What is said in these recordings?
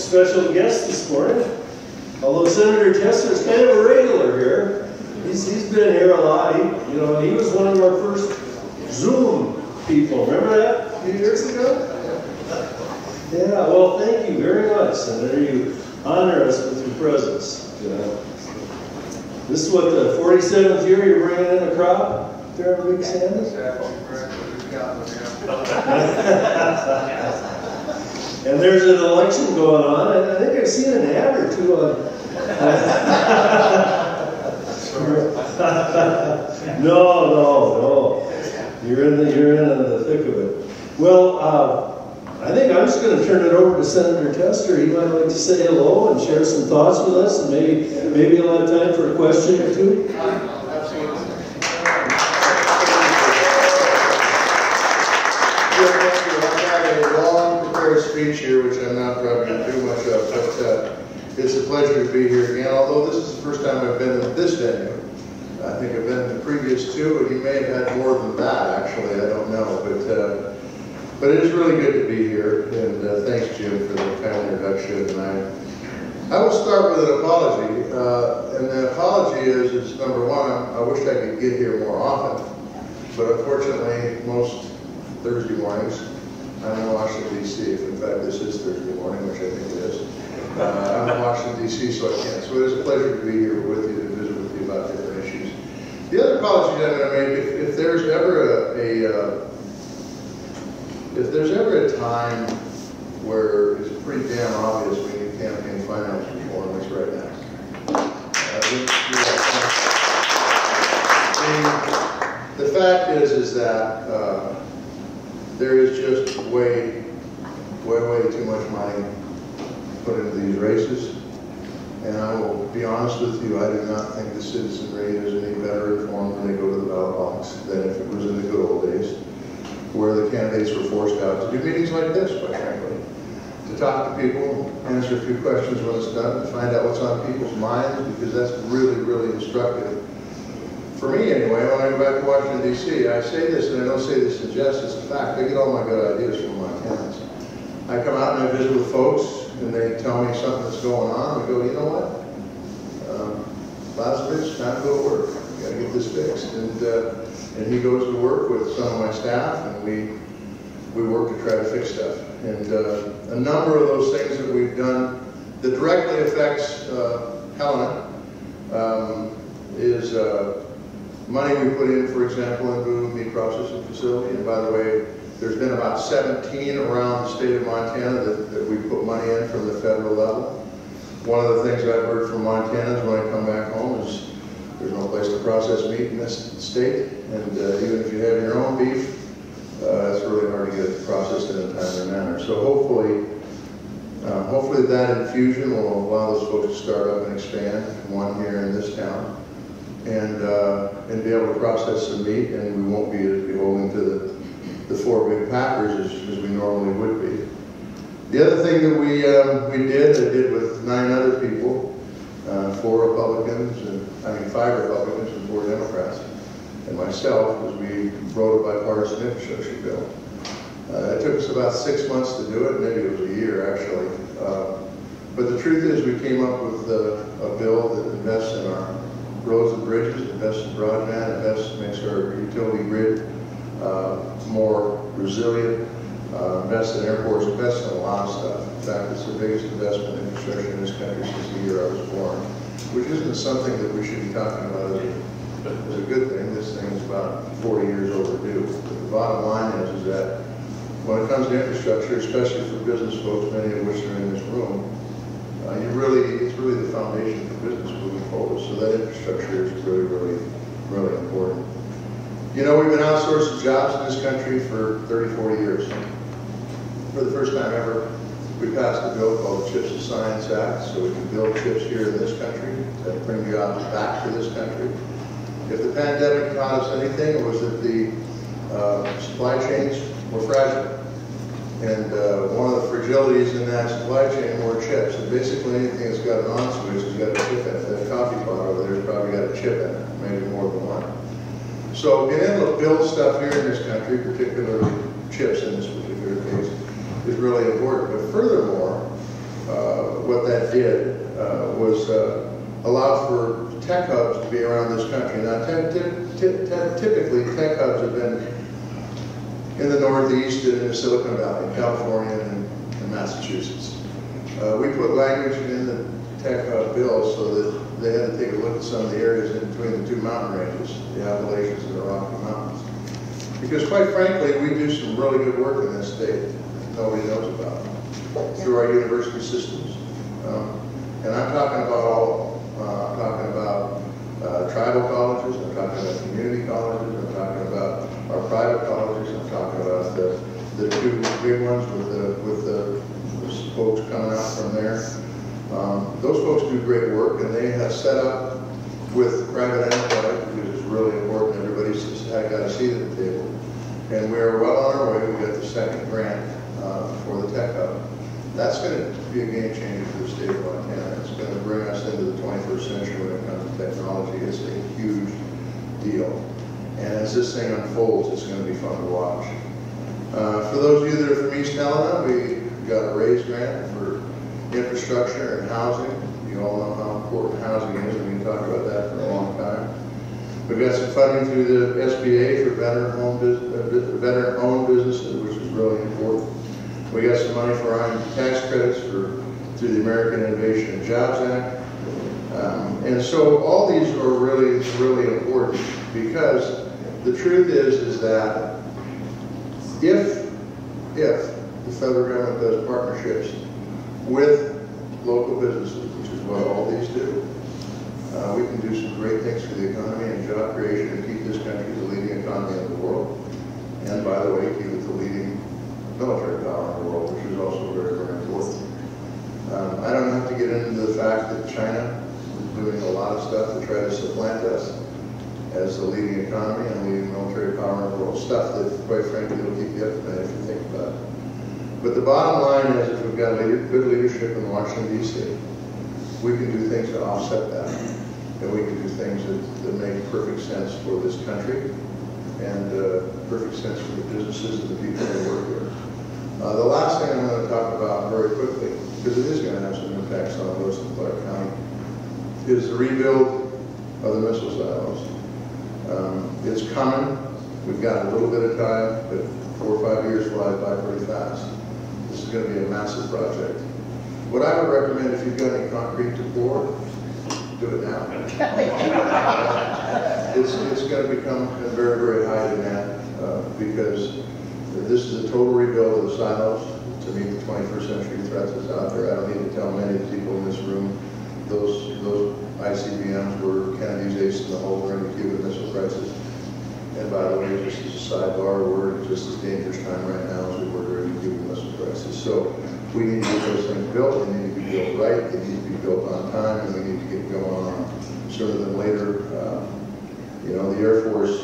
special guest this morning. Although Senator Tester's kind of a regular here. He's been here a lot. He was one of our first Zoom people. Remember that a few years ago? Yeah, well, thank you very much, Senator. You honor us with your presence. This is what, the 47th year you're bringing in a crop there in Big Sandy? And there's an election going on. I think I've seen an ad or two on. No. You're in the thick of it. Well, I think I'm just going to turn it over to Senator Tester. He might like to say hello and share some thoughts with us, and maybe you'll have time for a question or two. Speech here, which I'm not probably going to do much of, but it's a pleasure to be here again. Although this is the first time I've been in this venue. I think I've been in the previous two, and you may have had more than that, actually. I don't know, but it is really good to be here. And thanks, Jim, for the kind introduction. And I will start with an apology, and the apology is number one, I wish I could get here more often, but unfortunately, most Thursday mornings. I'm in Washington, D.C. In fact, this is Thursday morning, which I think it is. I'm in Washington, D.C., so I can't. So it is a pleasure to be here with you to visit with you about different issues. The other apology I'm going to make, if there's ever a time where it's pretty damn obvious we need campaign finance reform, it's right now. The fact is that there is just way too much money put into these races. And I will be honest with you, I do not think the citizenry is any better informed when they go to the ballot box than if it was in the good old days, where the candidates were forced out to do meetings like this, quite frankly. To talk to people, answer a few questions when it's done, and find out what's on people's minds, because that's really, really instructive. For me, anyway, when I go back to Washington, D.C., I say this, and I don't say this in jest, it's a fact. I get all my good ideas from Montanans. I come out and I visit with folks, and they tell me something that's going on. We go, you know what? Lazarus, time to go to work. We got to get this fixed. And he goes to work with some of my staff, and we work to try to fix stuff. And a number of those things that we've done that directly affects Helena is money we put in, for example, into a meat processing facility. And by the way, there's been about 17 around the state of Montana that we put money in from the federal level. One of the things I've heard from Montanans when I come back home is there's no place to process meat in this state. And even if you have your own beef, it's really hard to get it processed in a timely manner. So hopefully that infusion will allow those folks to start up and expand, one here in this town. And be able to process some meat, and we won't be as beholden to the four big packers as we normally would be. The other thing that I did with 9 other people, 5 Republicans and 4 Democrats, and myself, was we wrote a bipartisan infrastructure bill. It took us about 6 months to do it, maybe it was a year actually. But the truth is we came up with a bill that invests in our roads and bridges, invests in broadband, makes our utility grid more resilient, invests in airports, invests in a lot of stuff. In fact, it's the biggest investment in infrastructure in this country since the year I was born, which isn't something that we should be talking about as a good thing. This thing is about 40 years overdue. But the bottom line is that when it comes to infrastructure, especially for business folks, many of which are in this room, it's really the foundation for business moving forward. So that infrastructure is really, really, really important. You know, we've been outsourcing jobs in this country for 30, 40 years. For the first time ever, we passed a bill called the Chips and Science Act, so we can build chips here in this country to bring jobs back to this country. If the pandemic taught us anything, it was that the supply chains were fragile. And one of the fragilities in that supply chain were chips. And basically anything that's got an on switch has got a chip in it. That coffee pot over there has probably got a chip in it, maybe more than one. So being able to build stuff here in this country, particularly chips in this particular case, is really important. But furthermore, that did was allow for tech hubs to be around this country. Now, typically, tech hubs have been in the Northeast and in the Silicon Valley, California and Massachusetts. We put language in the tech hub bill so that they had to take a look at some of the areas in between the two mountain ranges, the Appalachians and the Rocky Mountains. Because quite frankly, we do some really good work in this state that nobody knows about through our university systems. And I'm talking about all of them. I'm talking about tribal colleges, I'm talking about community colleges, I'm talking about our private colleges, I'm talking about the two big ones with the folks coming out from there. Those folks do great work, and they have set up with private enterprise, which is really important. Everybody's got a seat at the table. And we're well on our way. We got the second grant for the Tech Hub. That's going to be a game changer for the state of Montana. It's going to bring us into the 21st century when it comes to technology. It's a huge deal. And as this thing unfolds, it's going to be fun to watch. For those of you that are from East Helena, we got a raise grant for infrastructure and housing. You all know how important housing is, and we can talk about that for a long time. We've got some funding through the SBA for veteran-owned businesses, which is really important. We got some money for our tax credits through the American Innovation and Jobs Act. And so all these are really, really important, because the truth is that if the federal government does partnerships with local businesses, which is what all these do, we can do some great things for the economy and job creation and keep this country the leading economy in the world. And by the way, keep it the leading military power in the world, which is also very, very important. I don't have to get into the fact that China is doing a lot of stuff to try to supplant us as the leading economy and leading military power in the world. Stuff that, quite frankly, will keep you up at night if you think about it. But the bottom line is, if we've got good leadership in Washington, D.C., we can do things to offset that. And we can do things that make perfect sense for this country and perfect sense for the businesses and the people that work here. The last thing I'm going to talk about very quickly, because it is going to have some impacts on those in Clark County, is the rebuild of the missile silos. It's coming. We've got a little bit of time, but 4 or 5 years flies by pretty fast. This is going to be a massive project. What I would recommend, if you've got any concrete to pour, do it now. It's going to become a very, very high demand because this is a total rebuild of the silos to meet the 21st century threats that's out there. I don't need to tell many people in this room those ICBMs were Kennedy's ace in the hole during the Cuban Missile Crisis. And by the way, just as a sidebar, we're at just as dangerous time right now as we were during the Cuban Missile Crisis. So we need to get those things built. They need to be built right. They need to be built on time, and we need to get going on sooner than later. You know, the Air Force,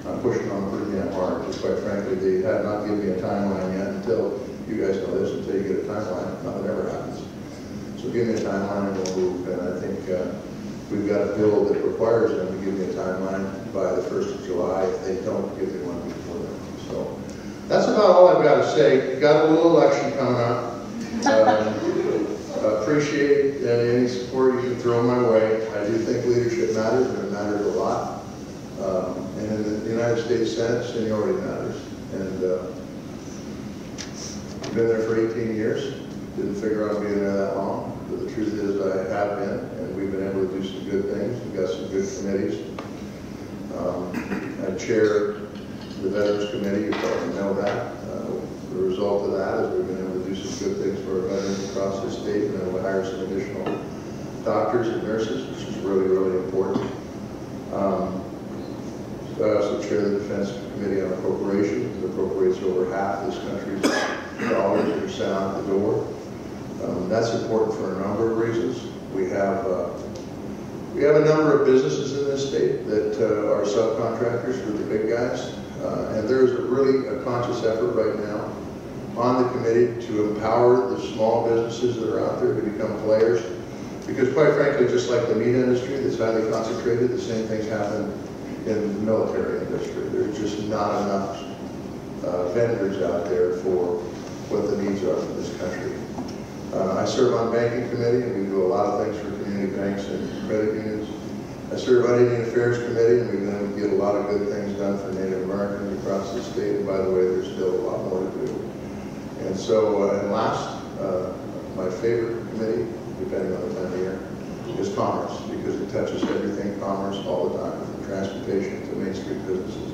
I'm pushing on pretty damn hard, because quite frankly, they have not given me a timeline yet until, you guys know this, until you get a timeline, nothing ever happens. So give me a timeline and we'll move, and I think we've got a bill that requires them to give me a timeline by the 1st of July if they don't give me one before then. So that's about all I've got to say. Got a little election coming up. Appreciate any support you can throw my way. I do think leadership matters, and it matters a lot. And in the United States Senate, seniority matters. And I've been there for 18 years. Didn't figure out being there that long. But the truth is I have been, and we've been able to do some good things. We've got some good committees. I chair the Veterans Committee, you probably know that. The result of that is we've been able to do some good things for our veterans across the state, and then we'll hire some additional doctors and nurses, which is really, really important. I also chair the Defense Committee on Appropriations. It appropriates over half this country's dollars that are sent out the door. That's important for a number of reasons. We have a number of businesses in this state that are subcontractors for the big guys, and there's really a conscious effort right now on the committee to empower the small businesses that are out there to become players. Because quite frankly, just like the meat industry that's highly concentrated, the same things happen in the military industry. There's just not enough vendors out there for what the needs are for this country. I I serve on banking committee, and we do a lot of things for community banks and credit unions. I serve on Indian Affairs Committee, and we've been able to get a lot of good things done for Native Americans across the state. And by the way, there's still a lot more to do. And so, and last, my favorite committee, depending on the time of year, is commerce, because it touches everything commerce all the time, from transportation to Main Street businesses.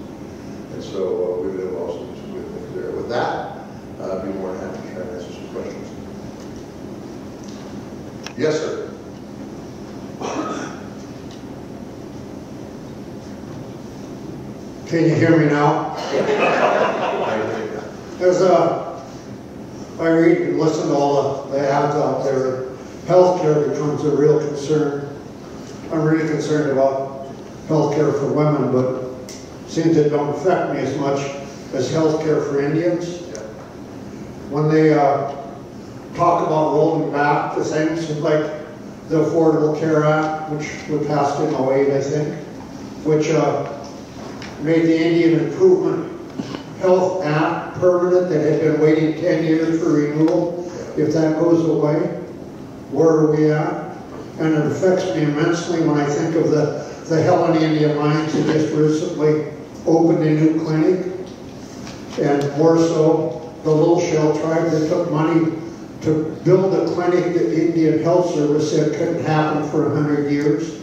And so we've been able to also do some good things there. With that, I'd be more than happy to try and answer some questions. Yes, sir. Can you hear me now? I read and listen to all the ads out there. Healthcare becomes a real concern. I'm really concerned about healthcare for women, but it seems it don't affect me as much as healthcare for Indians. When they talk about rolling back the things like the Affordable Care Act, which was passed in 08, I think, which made the Indian Improvement Health Act permanent that had been waiting 10 years for renewal. If that goes away, where are we at? And it affects me immensely when I think of the Helena Indian Mines that just recently opened a new clinic, and more so the Little Shell tribe that took money to build a clinic that the Indian Health Service said couldn't happen for 100 years.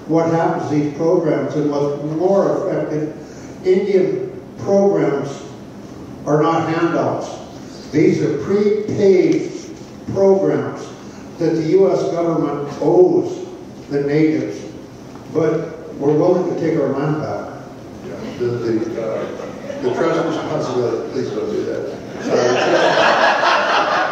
What happens to these programs? And what's more affected, Indian programs are not handouts. These are prepaid programs that the U.S. government owes the natives, but we're willing to take our land back. The trust responsibility, please don't do that.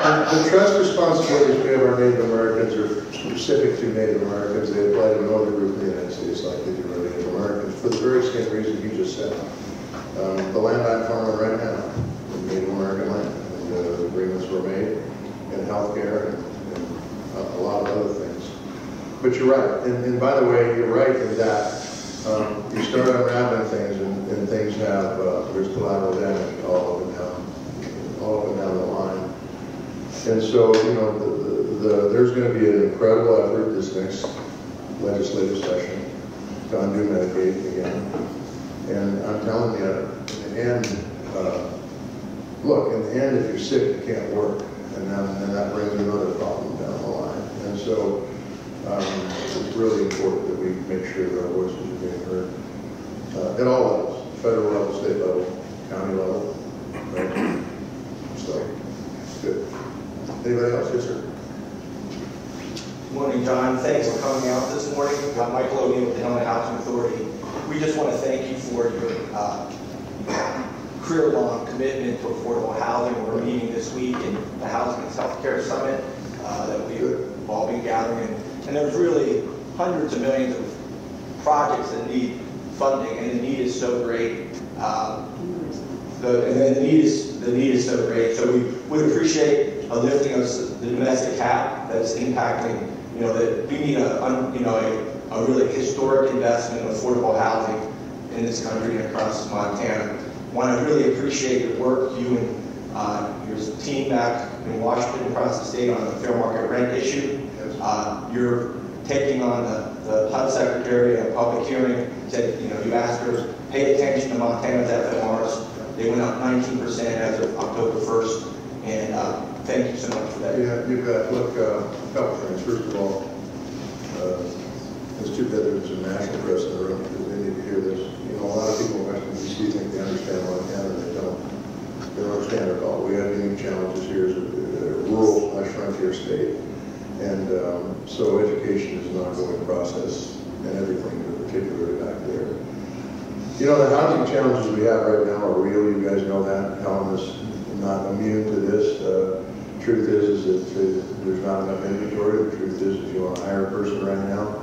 The trust responsibilities we have our Native Americans are specific to Native Americans. They apply to no other group in the United States like they do to Native Americans for the very same reason you just said. The land I'm farming right now, Native American land, and the agreements were made, and healthcare, and a lot of other things. But you're right, and by the way, you're right in that you start unraveling things, and things have, there's collateral damage all up and down the line. And so, you know, there's going to be an incredible effort this next legislative session to undo Medicaid again. And I'm telling you, in the end, look, in the end, if you're sick, you can't work. And that brings another problem down the line. And so it's really important that we make sure that our voices are being heard at all levels, federal level, state level, county level. Right? So, good. Anybody else? Yes, sir. Good morning, John. Thanks for coming out this morning. I'm Michael O'Neill with the Helena Housing Authority. We just want to thank you for your career-long commitment to affordable housing. We're meeting this week in the Housing and Healthcare Summit that we've all been gathering. And there's really hundreds of millions of projects that need funding, and the need is so great. The need is so great. So we would appreciate a lifting of the domestic cap that's impacting. You know, that we need a really historic investment in affordable housing in this country and across Montana. Want to really appreciate the work you and your team back in Washington across the state on the fair market rent issue. You're taking on the HUD Secretary at a public hearing. Said, you know, you asked her to pay attention to Montana's FMRs. They went up 19% as of October 1st, and thank you so much for that. Yeah, you've got, look, a couple things. First of all, it's too bad there's some national press in the room because they need to hear this. You know, a lot of people in Washington, D.C. think they understand Montana, and they don't. They don't understand it all. We have unique challenges here as a rural/frontier state. And so education is an ongoing process, and everything, particularly back there. You know, the housing challenges we have right now are real. You guys know that. Helena's not immune to this. Truth is that there's not enough inventory. The truth is, if you want to hire a person right now,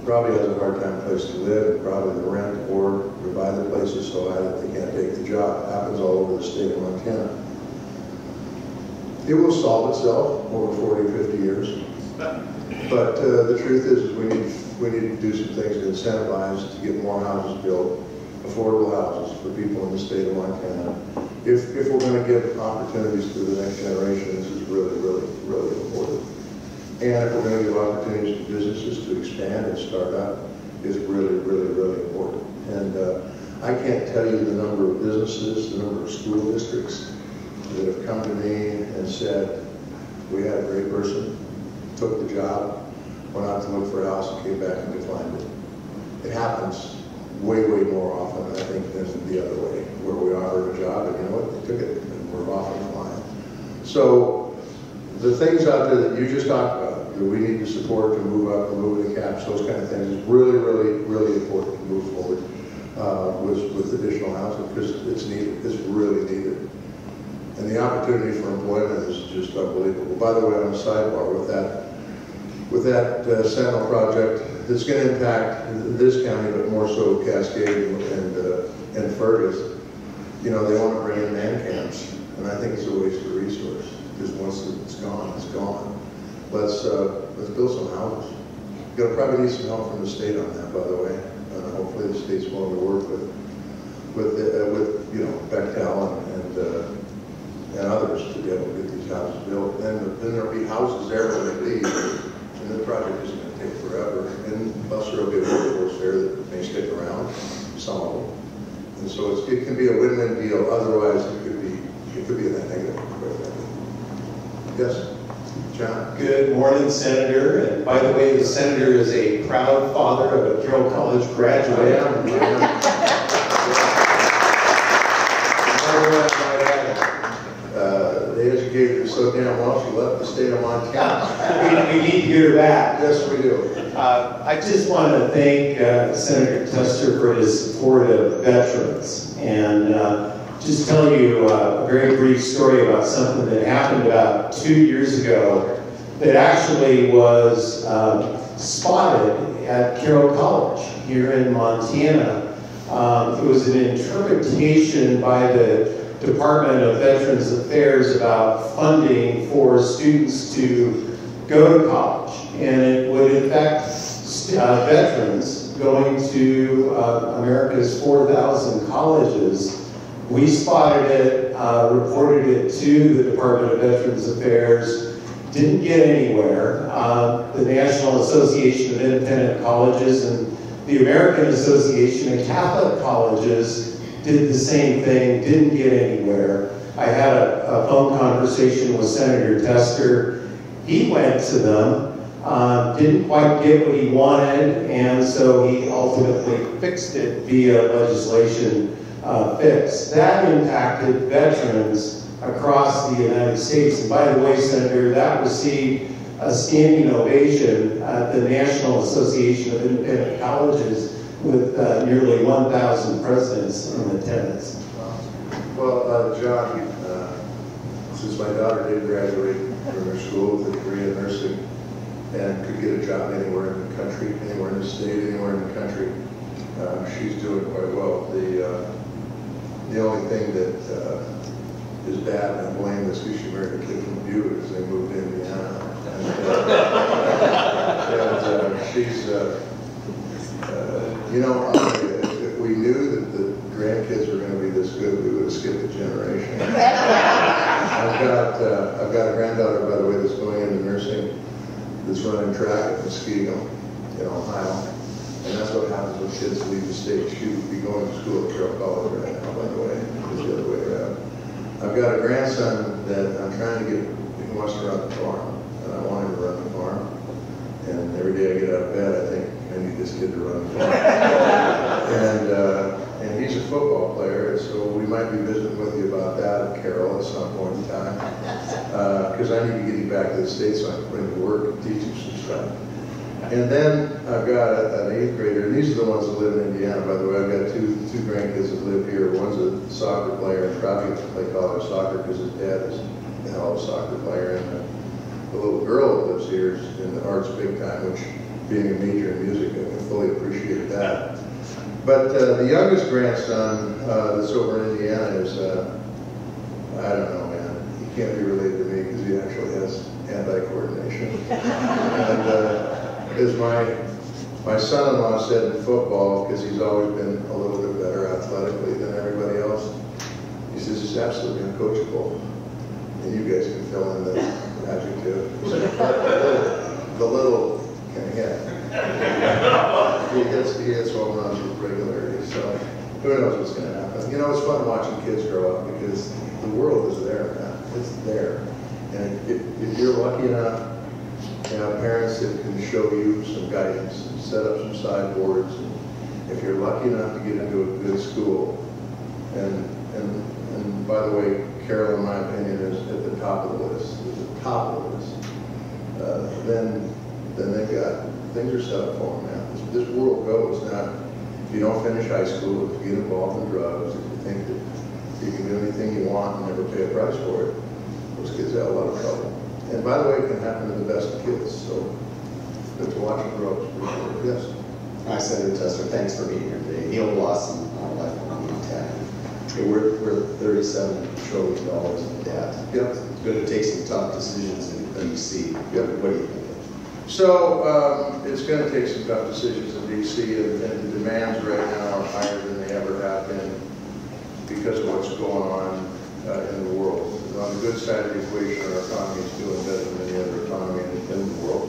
probably has a hard time place to live, probably the rent, or to buy the place is so high that they can't take the job. It happens all over the state of Montana. It will solve itself over 40 or 50 years. But the truth is we need to do some things to incentivize to get more houses built, affordable houses for people in the state of Montana. If we're going to give opportunities to the next generation, this is really, really, really important. And if we're going to give opportunities to businesses to expand and start up, is really, really, really important. And I can't tell you the number of businesses, the number of school districts that have come to me and said, we had a great person, took the job, went out to look for a house and came back and declined it. It happens way, way more often, I think, than the other way, where we offer a job and you know what, they took it and we're off and flying. So the things out there that you just talked about, that we need to support to move up, to move the caps, those kind of things, is really, really, really important to move forward with additional housing, because it's needed, it's really needed. And the opportunity for employment is just unbelievable. By the way, on a sidebar, with that Sentinel project, it's going to impact this county, but more so Cascade and Fergus. You know, they want to bring in man camps, and I think it's a waste of resource, because once it's gone, it's gone. Let's build some houses. You're going to probably need some help from the state on that, by the way. Hopefully the state's willing to work with you know, Bechtel and others to be able to get these houses built. Then there'll be houses there when they leave, and the project isn't going to take forever. And plus there'll be a workforce there that may stick around, some of them. And so it can be a win-win deal. Otherwise, it could be a negative. Yes, John. Good morning, Senator. And by the way, the Senator is a proud father of a Carroll College graduate. They educated her so damn well, she left the state of Montana. we need to hear that. Yes, we do. I just want to thank Senator Tester for his support of veterans, and just tell you a very brief story about something that happened about 2 years ago that actually was spotted at Carroll College here in Montana. It was an interpretation by the Department of Veterans Affairs about funding for students to go to college, and it would affect veterans going to America's 4,000 colleges. We spotted it, reported it to the Department of Veterans Affairs, didn't get anywhere. The National Association of Independent Colleges and the American Association of Catholic Colleges did the same thing, didn't get anywhere. I had a phone conversation with Senator Tester. He went to them, didn't quite get what he wanted, and so he ultimately fixed it via legislation fix. That impacted veterans across the United States. And by the way, Senator, that received a standing ovation at the National Association of Independent Colleges with nearly 1,000 presidents in attendance. Well, John, since my daughter did graduate from her school with a degree in nursing and could get a job anywhere in the country, anywhere in the state, anywhere in the country, she's doing quite well. The only thing that is bad, and I blame this because she married a kid from Butte because they moved to Indiana. And she's, you know, if we knew that the grandkids were going to be this good, we would have skipped a generation. I've got a granddaughter, by the way, that's going into nursing, that's running track at Muskegon in Ohio. And that's what happens when kids leave the state. She would be going to school at Carroll College right now, by the way. It's the other way around. I've got a grandson that I'm trying to get, he wants to run the farm. And I want him to run the farm. And every day I get out of bed, I think, I need this kid to run the farm. And he's a football player, and so we might be visiting with you about that at Carroll at some point in time. Because I need to get him back to the States so I can put him to work and teach him some stuff. And then I've got an 8th grader, and these are the ones that live in Indiana, by the way. I've got two grandkids that live here. One's a soccer player and probably gets to play college soccer because his dad is a hell of a soccer player. And the little girl that lives here is in the arts big time, which being a major in music, I can fully appreciate that. But the youngest grandson that's over in Indiana is, I don't know, man. He can't be related to me because he actually has hand-eye coordination. And, as my son-in-law said in football, because he's always been a little bit better athletically than everybody else, he says he's absolutely uncoachable. And you guys can fill in the adjective. regularity. So who knows what's going to happen? You know, it's fun watching kids grow up because the world is there now. It's there. And if you're lucky enough to have parents that can show you some guidance and set up some sideboards, and if you're lucky enough to get into a good school, and by the way, Carol, in my opinion, is at the top of the list. At the top of the list. Then they've got, things are set up for them now. This world goes now. If you don't finish high school, if you get involved in drugs, if you think that you can do anything you want and never pay a price for it, those kids have a lot of trouble. And by the way, it can happen to the best of kids. So good to watch them grow. Yes. Hi, Senator Tester. Thanks for being here today. Neil Blossom, Lifelong Tech. We're $37 trillion in debt. Yep. It's going to take some tough decisions in D.C. Yep. What do you think? So it's going to take some tough decisions in D.C. and the demands right now are higher than they ever have been because of what's going on in the world. On the good side of the equation, our economy is doing better than any other economy in the world.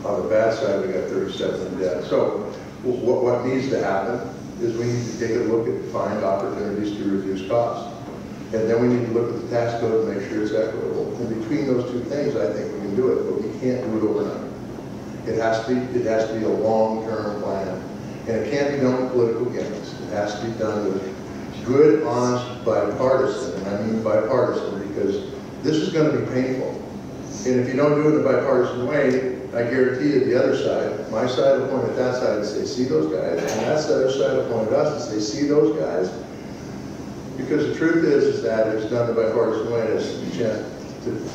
On the bad side, we got 37 in debt. So what needs to happen is we need to take a look at find opportunities to reduce costs. And then we need to look at the tax code and make sure it's equitable. And between those two things, I think we can do it, but we can't do it overnight. It has to be a long-term plan. And it can't be done with political gimmicks. It has to be done with good, honest, bipartisan. And I mean bipartisan because this is going to be painful. And if you don't do it in a bipartisan way, I guarantee you the other side, my side will point at that side and say, see those guys? And that other side will point at us and say, see those guys? Because the truth is that it's done in a bipartisan way. It's a chance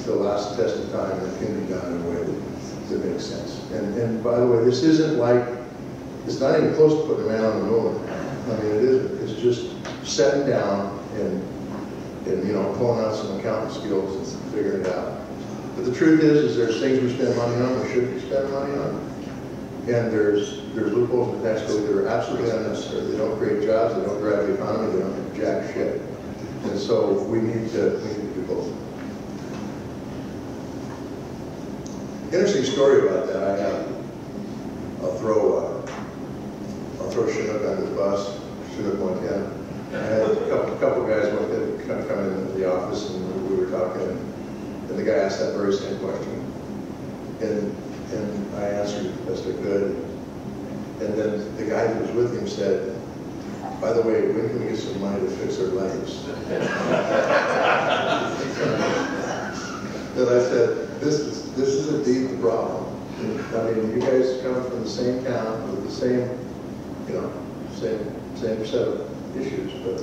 to last the test of time, and it can be done in a way that makes sense. And by the way, this isn't like, it's not even close to putting a man on the moon. I mean, it isn't. It's just setting down and you know, pulling out some accounting skills and figuring it out. But the truth is there's things we spend money on we shouldn't be spending money on. And there's loopholes in the tax code that are absolutely unnecessary. They don't create jobs, they don't drive the economy, they don't do jack shit. And so we need to do both. Interesting story about that. I'll throw Chinook under the bus. Chinook went in. I had a couple guys went in, come into the office, and we were talking, and the guy asked that very same question, and I answered it best I could, and then the guy that was with him said, "By the way, when can we get some money to fix our legs?" And I said, "This is indeed the problem. I mean, you guys come from the same town with the same, you know, same set of issues, but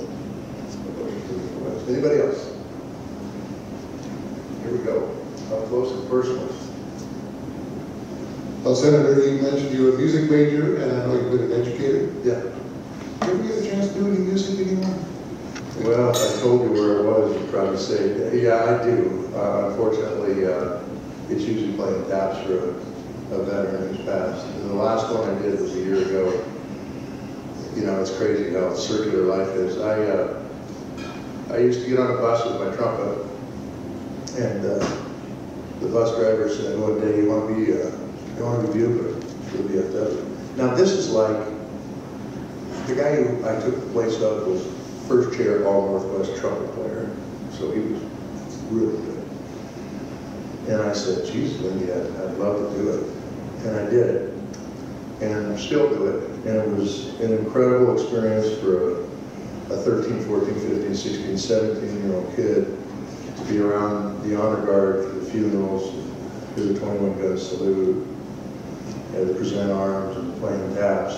anybody else? Here we go. Up close and personal." Well, Senator, you mentioned you were a music major, and I know you've been an educator. Yeah. Do you ever get a chance to do any music anymore? Well, if I told you where it was, you'd probably say, yeah, I do. Unfortunately, it's usually playing taps for a veteran who's passed. And the last one I did was a year ago. You know, it's crazy how circular life is. I used to get on a bus with my trumpet, and the bus driver said one day, you want to be Bugler for the VFW. Now this is like, the guy who I took the place of was first chair All-Northwest trumpet player, so he was really good. And I said, geez, Lindy, I'd love to do it. And I did it, and still do it. And it was an incredible experience for a 13, 14, 15, 16, 17-year-old kid to be around the honor guard for the funerals, do the 21-gun salute, and to present arms and playing taps.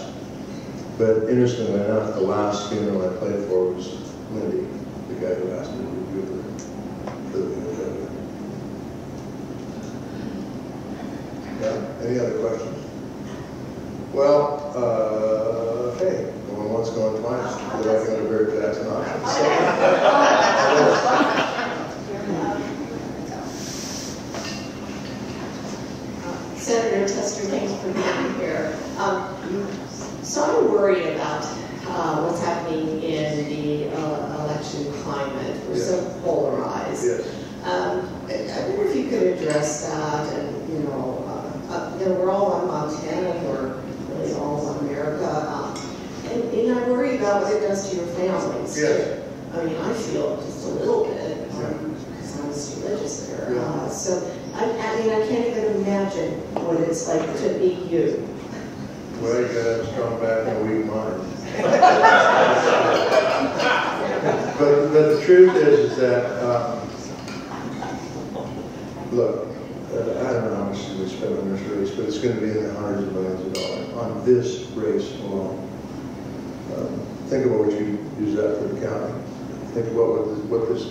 But interestingly enough, the last funeral I played for was Lindy, the guy who asked me to do for the VFW. Yeah, any other questions? Well, hey, going once, going twice. They're like going to Barry Jackson auction. Senator Tester, thanks for being here. So I'm worried about what's happening in the election climate. We're so polarized. Yes. I wonder if you could address that, and we're all on Montana, we're really all on America. And rest of your families. Yes. I mean, I feel just a little bit, because I was religious there. Yeah. So, I mean, I can't even imagine what it's like to be you. Well, you gotta have a strong back and a weak mind. but the truth is that, look, I don't know how much we spend on this race, but it's going to be in the hundreds of millions of dollars on this race alone. Think about what you use that for the county. Think about what this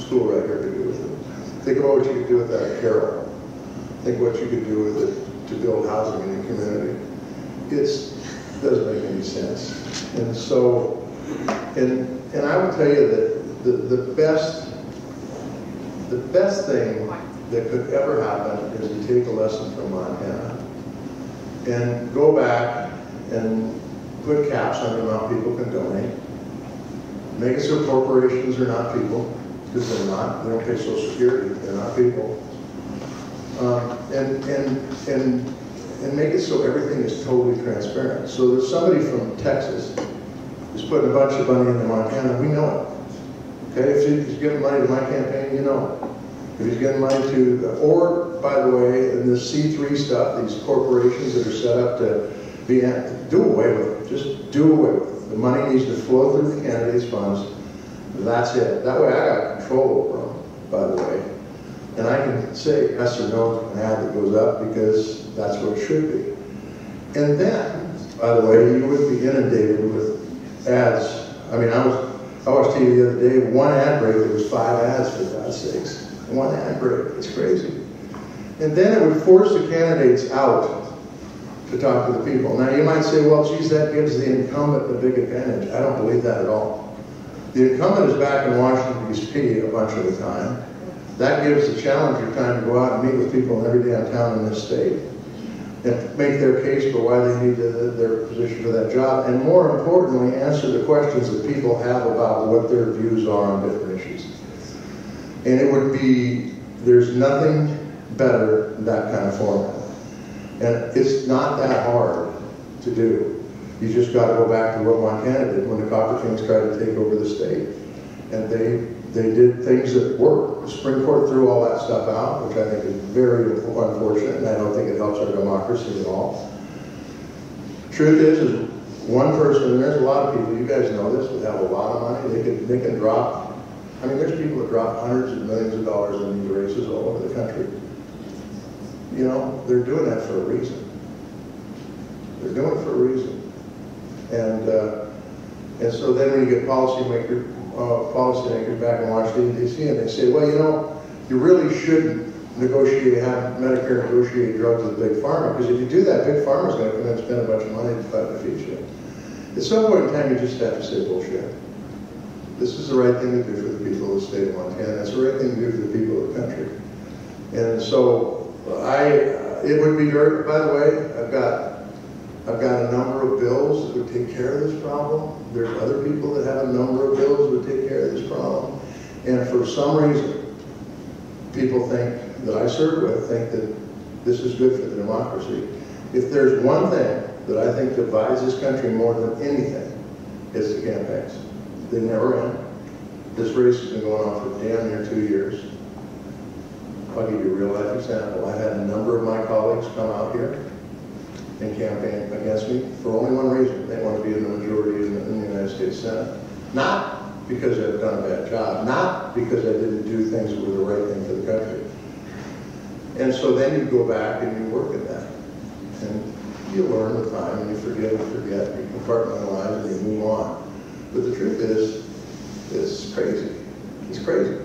school right here could do with it. Think about what you could do with that at Carroll. Think what you could do with it to build housing in the community. It doesn't make any sense. And so, and I will tell you that the best thing that could ever happen is to take a lesson from Montana and go back and put caps on the amount people can donate. Make it so corporations are not people, because they're not. They don't pay Social Security. They're not people. And make it so everything is totally transparent. So there's somebody from Texas who's putting a bunch of money into Montana. We know it. Okay, if he's giving money to my campaign, you know it. If he's getting money to, or by the way, in this C3 stuff, these corporations that are set up to be, do away with it. Just do away with it. The money needs to flow through the candidates' funds. That's it. That way I got control over them, by the way. And I can say yes or no to an ad that goes up because that's what it should be. And then, by the way, you would be inundated with ads. I mean, I watched TV the other day, one ad break, there was 5 ads for God's sakes. One ad break, it's crazy. And then it would force the candidates out to talk to the people. Now you might say, well, geez, that gives the incumbent a big advantage. I don't believe that at all. The incumbent is back in Washington, D.C. a bunch of the time. That gives the challenger time to go out and meet with people in every damn town in this state and make their case for why they need their position for that job, and more importantly, answer the questions that people have about what their views are on different issues. And it would be, there's nothing better than that kind of format. And it's not that hard to do. You just got to go back to what Montana did when the Copper Kings tried to take over the state. And they did things that worked. The Supreme Court threw all that stuff out, which I think is very unfortunate, and I don't think it helps our democracy at all. Truth is one person, and there's a lot of people, you guys know this, that have a lot of money. They can drop, I mean, there's people that drop hundreds of millions of dollars in these races all over the country. You know, they're doing that for a reason. They're doing it for a reason. And so then when you get policymakers back in Washington, D.C., and they say, well, you know, you really shouldn't have Medicare negotiate drugs with Big Pharma, because if you do that, Big Pharma's going to come in and spend a bunch of money to fight the defeat you. At some point in time, you just have to say bullshit. This is the right thing to do for the people of the state of Montana. That's the right thing to do for the people of the country. And so it would be very, by the way, I've got a number of bills that would take care of this problem. There's other people that have a number of bills that would take care of this problem. And for some reason, people think that I serve with think that this is good for the democracy. If there's one thing that I think divides this country more than anything, it's the campaigns. They never end. This race has been going on for damn near 2 years. I'll give you a real life example. I had a number of my colleagues come out here and campaign against me for only one reason. They want to be in the majority in the United States Senate. Not because I've done a bad job, not because I didn't do things that were the right thing for the country. And so then you go back and you work at that. And you learn with time, and you forgive and forget, you compartmentalize and you move on. But the truth is, it's crazy. It's crazy.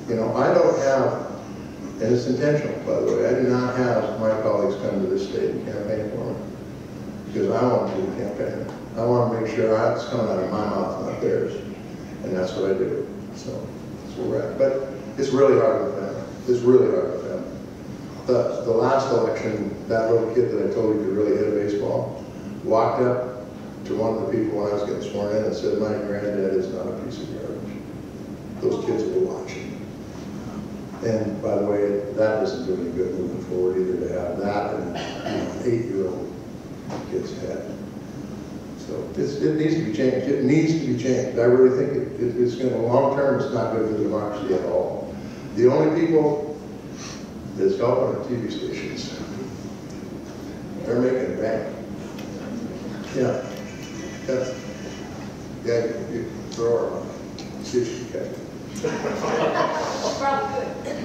You know, I don't have, and it's intentional, by the way, I do not have my colleagues come to this state and campaign for me. Because I want to do the campaign. I want to make sure it's coming out of my mouth, not theirs. And that's what I do. So that's where we're at. But it's really hard with them. It's really hard with them. The last election, that little kid that I told you could really hit a baseball, walked up to one of the people when I was getting sworn in and said, my granddad is not a piece of garbage. Those kids will watch it. And by the way, that doesn't do any good moving forward either, to have that in an 8-year-old kid's head. So It needs to be changed. It needs to be changed. I really think it's going to, long term, it's not good for democracy at all. The only people that's helping are TV stations. They're making it bank. Yeah. Yeah, you throw her on. See if she can catch it. Probably good.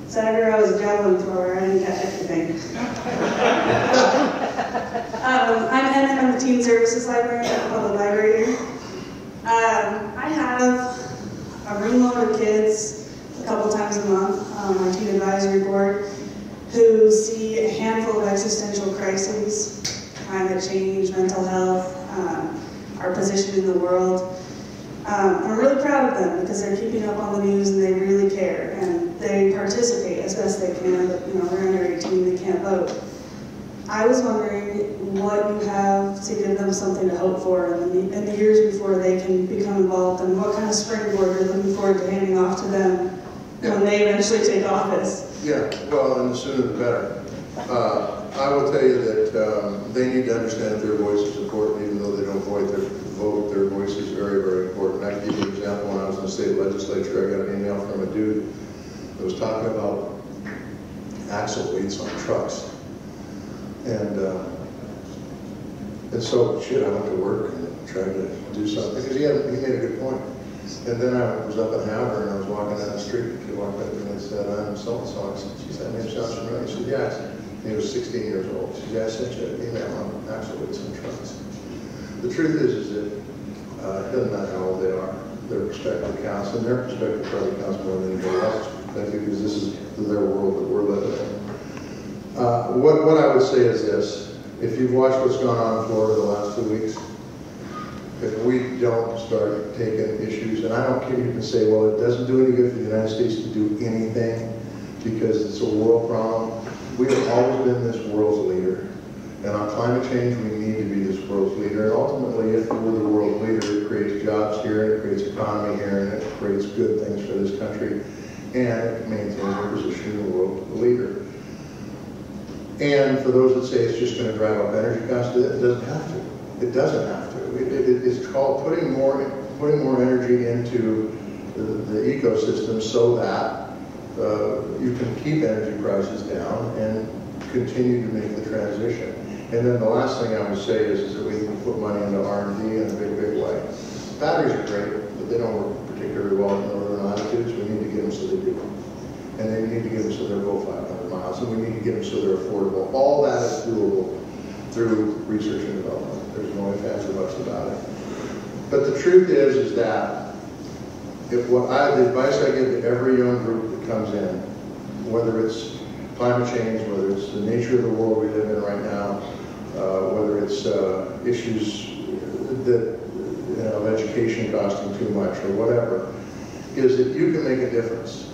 Senator, I was a javelin thrower. I didn't catch anything. I'm Emmett. I'm the Teen Services Librarian at the Public Library here. I have a room load of kids a couple times a month on my teen advisory board who see a handful of existential crises, climate change, mental health, our position in the world. I'm really proud of them because they're keeping up on the news and they really care and they participate as best they can, but they're under 18, they can't vote. I was wondering what you have to give them something to hope for in the years before they can become involved, and what kind of springboard you're looking forward to handing off to them when they eventually take office. Yeah, well, and the sooner the better. I will tell you that they need to understand that their voice is important, even though they don't vote. Their voice is very, very important. I can give you an example. When I was in the state legislature, I got an email from a dude that was talking about axle weights on trucks. And so, shit, I went to work and tried to do something, because he made a good point. And then I was up in Havre and I was walking down the street, and he walked up to me and said, I'm so-and-so. I said, geez, that name sounds familiar. He said, yeah. And he was 16 years old. He said, yeah, I sent you an email on axle weights on trucks. The truth is that it doesn't matter how old they are. Their perspective counts, and their perspective probably counts more than anybody else's perspective, because this is their world that we're living in. What I would say is this. If you've watched what's gone on in Florida the last 2 weeks, if we don't start taking issues, and I don't care, you can say, well, it doesn't do any good for the United States to do anything because it's a world problem. We have always been this world's leader. And on climate change, we need to be this world's leader. And ultimately, if we're the world leader, it creates jobs here, and it creates economy here, and it creates good things for this country, and it maintains our position in the world as a leader. And for those that say it's just going to drive up energy costs, it doesn't have to. It doesn't have to. It's called putting more energy into the ecosystem so that you can keep energy prices down and continue to make the transition. And then the last thing I would say is that we can put money into R&D in a big, big way. Batteries are great, but they don't work particularly well in northern latitudes. We need to get them so they do. And they need to get them so they'll go 500 miles. And we need to get them so they're affordable. All that is doable through research and development. There's no ifs, ands, or buts about it. But the truth is that the advice I give to every young group that comes in, whether it's climate change, whether it's the nature of the world we live in right now, whether it's issues that, of education costing too much or whatever, is that you can make a difference.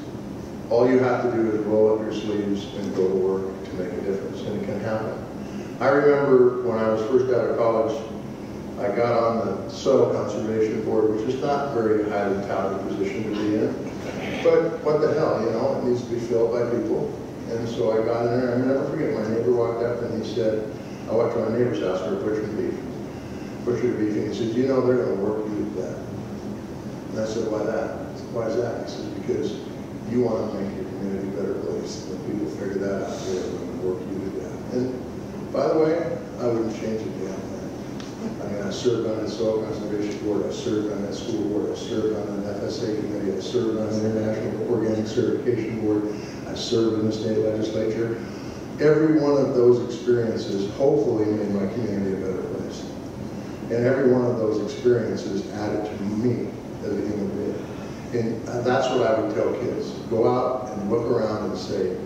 All you have to do is roll up your sleeves and go to work to make a difference, and it can happen. I remember when I was first out of college, I got on the Soil Conservation Board, which is not a very highly touted position to be in, but what the hell, it needs to be filled by people. And so I got in there, and I'll never forget, my neighbor walked up and he said, I walked to my neighbor's house for a butchered beef. And he said, they're going to work you to death. And I said, why that? Why is that? He said, because you want to make your community a better place. And people figure that out, they're going to work you to death. And by the way, I wouldn't change a damn thing. I mean, I served on the Soil Conservation Board, I served on that school board, I served on an FSA committee, I served on the International Organic Certification Board, I served in the state legislature. Every one of those experiences hopefully made my community a better place. And every one of those experiences added to me as a human being. And that's what I would tell kids. Go out and look around and say,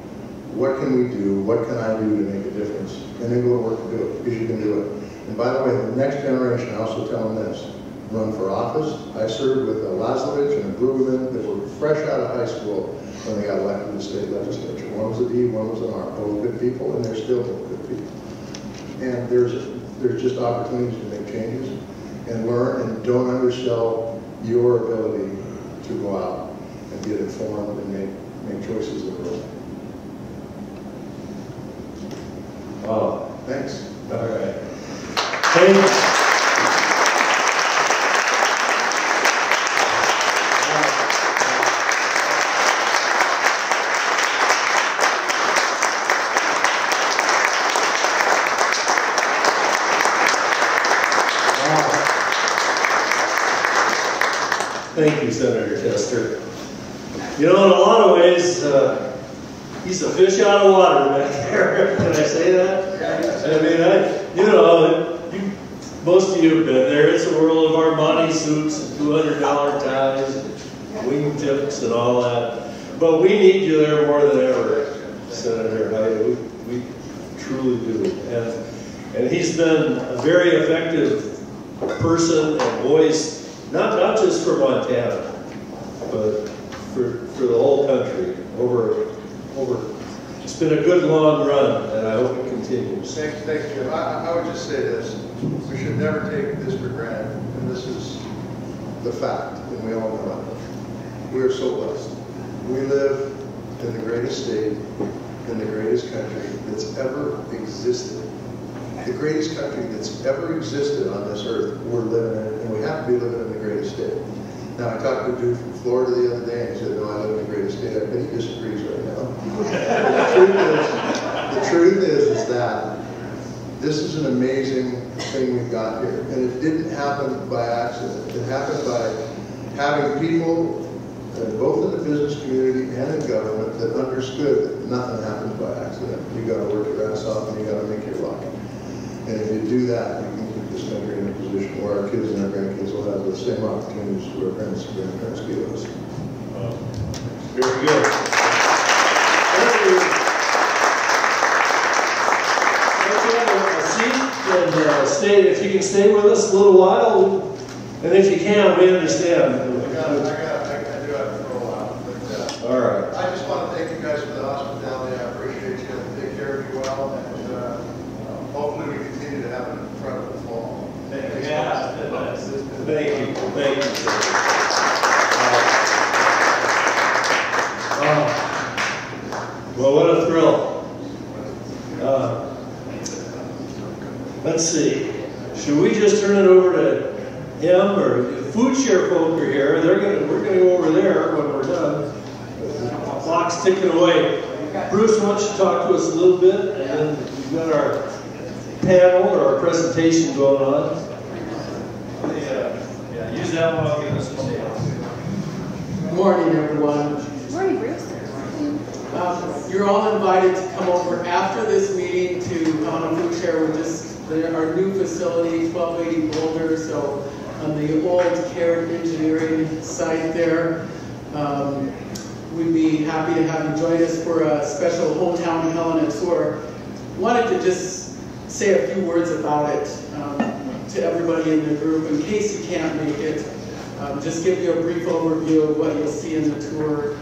what can we do? What can I do to make a difference? And then go to work to do it, because you can do it. And by the way, the next generation, I also tell them this. Run for office. I served with a Laslovich and a Brueggemann that were fresh out of high school when they got elected to the state legislature. One was a D, one was an R. Both good people, and they're still both good people. And there's just opportunities to make changes and learn, and don't undersell your ability to go out and get informed and make choices in the world. Thanks. All right. Thanks. Thank you, Senator Tester. You know, in a lot of ways, he's a fish out of water back there. Can I say that? I mean, most of you have been there. It's a world of Armani suits and $200 ties, and wing tips, and all that. But we need you there more than ever, Senator Hyde. We truly do. And he's been a very effective person and voice. Not just for Montana, but for the whole country. It's been a good long run, and I hope it continues. Thanks, Jim. I would just say this: we should never take this for granted, and this is the fact, and we all know it. We are so blessed. We live in the greatest state, in the greatest country that's ever existed. The greatest country that's ever existed on this earth, we're living in it, and we have to be living in the greatest state. Now, I talked to a dude from Florida the other day, and he said, no, I live in the greatest state. I bet he disagrees right now. The truth is that this is an amazing thing we've got here, and it didn't happen by accident. It happened by having people, both in the business community and in government, that understood that nothing happens by accident. You got to work your ass off, and you got to make your luck. And if you do that, you can keep this country in a position where our kids and our grandkids will have the same opportunities to our parents and grandparents gave us. Very good. A seat and stay. If you can stay with us a little while, and if you can, we understand. I do have to roll out. But, all right. I just want to thank you guys for the hospitality. I appreciate you. Take care of you well, and hopefully we continue to have an incredible fall. Thank you. Thank you. Thank you, sir. Well, what a thrill. Let's see. Should we just turn it over to him, or the food share folk are here? We're gonna go over there when we're done. The clock's ticking away. Bruce, why don't you talk to us a little bit, and then we've got our panel or our presentation going on. Use that one. I'll give us a stand. Good morning, everyone. Good morning, Bruce. You're all invited to come over after this meeting to Helena Food Share. Our new facility, 1280 Boulder, so on the old Care Engineering site there. We'd be happy to have you join us for a special Hometown Helena tour. Wanted to just say a few words about it to everybody in the group in case you can't make it. Just give you a brief overview of what you'll see in the tour.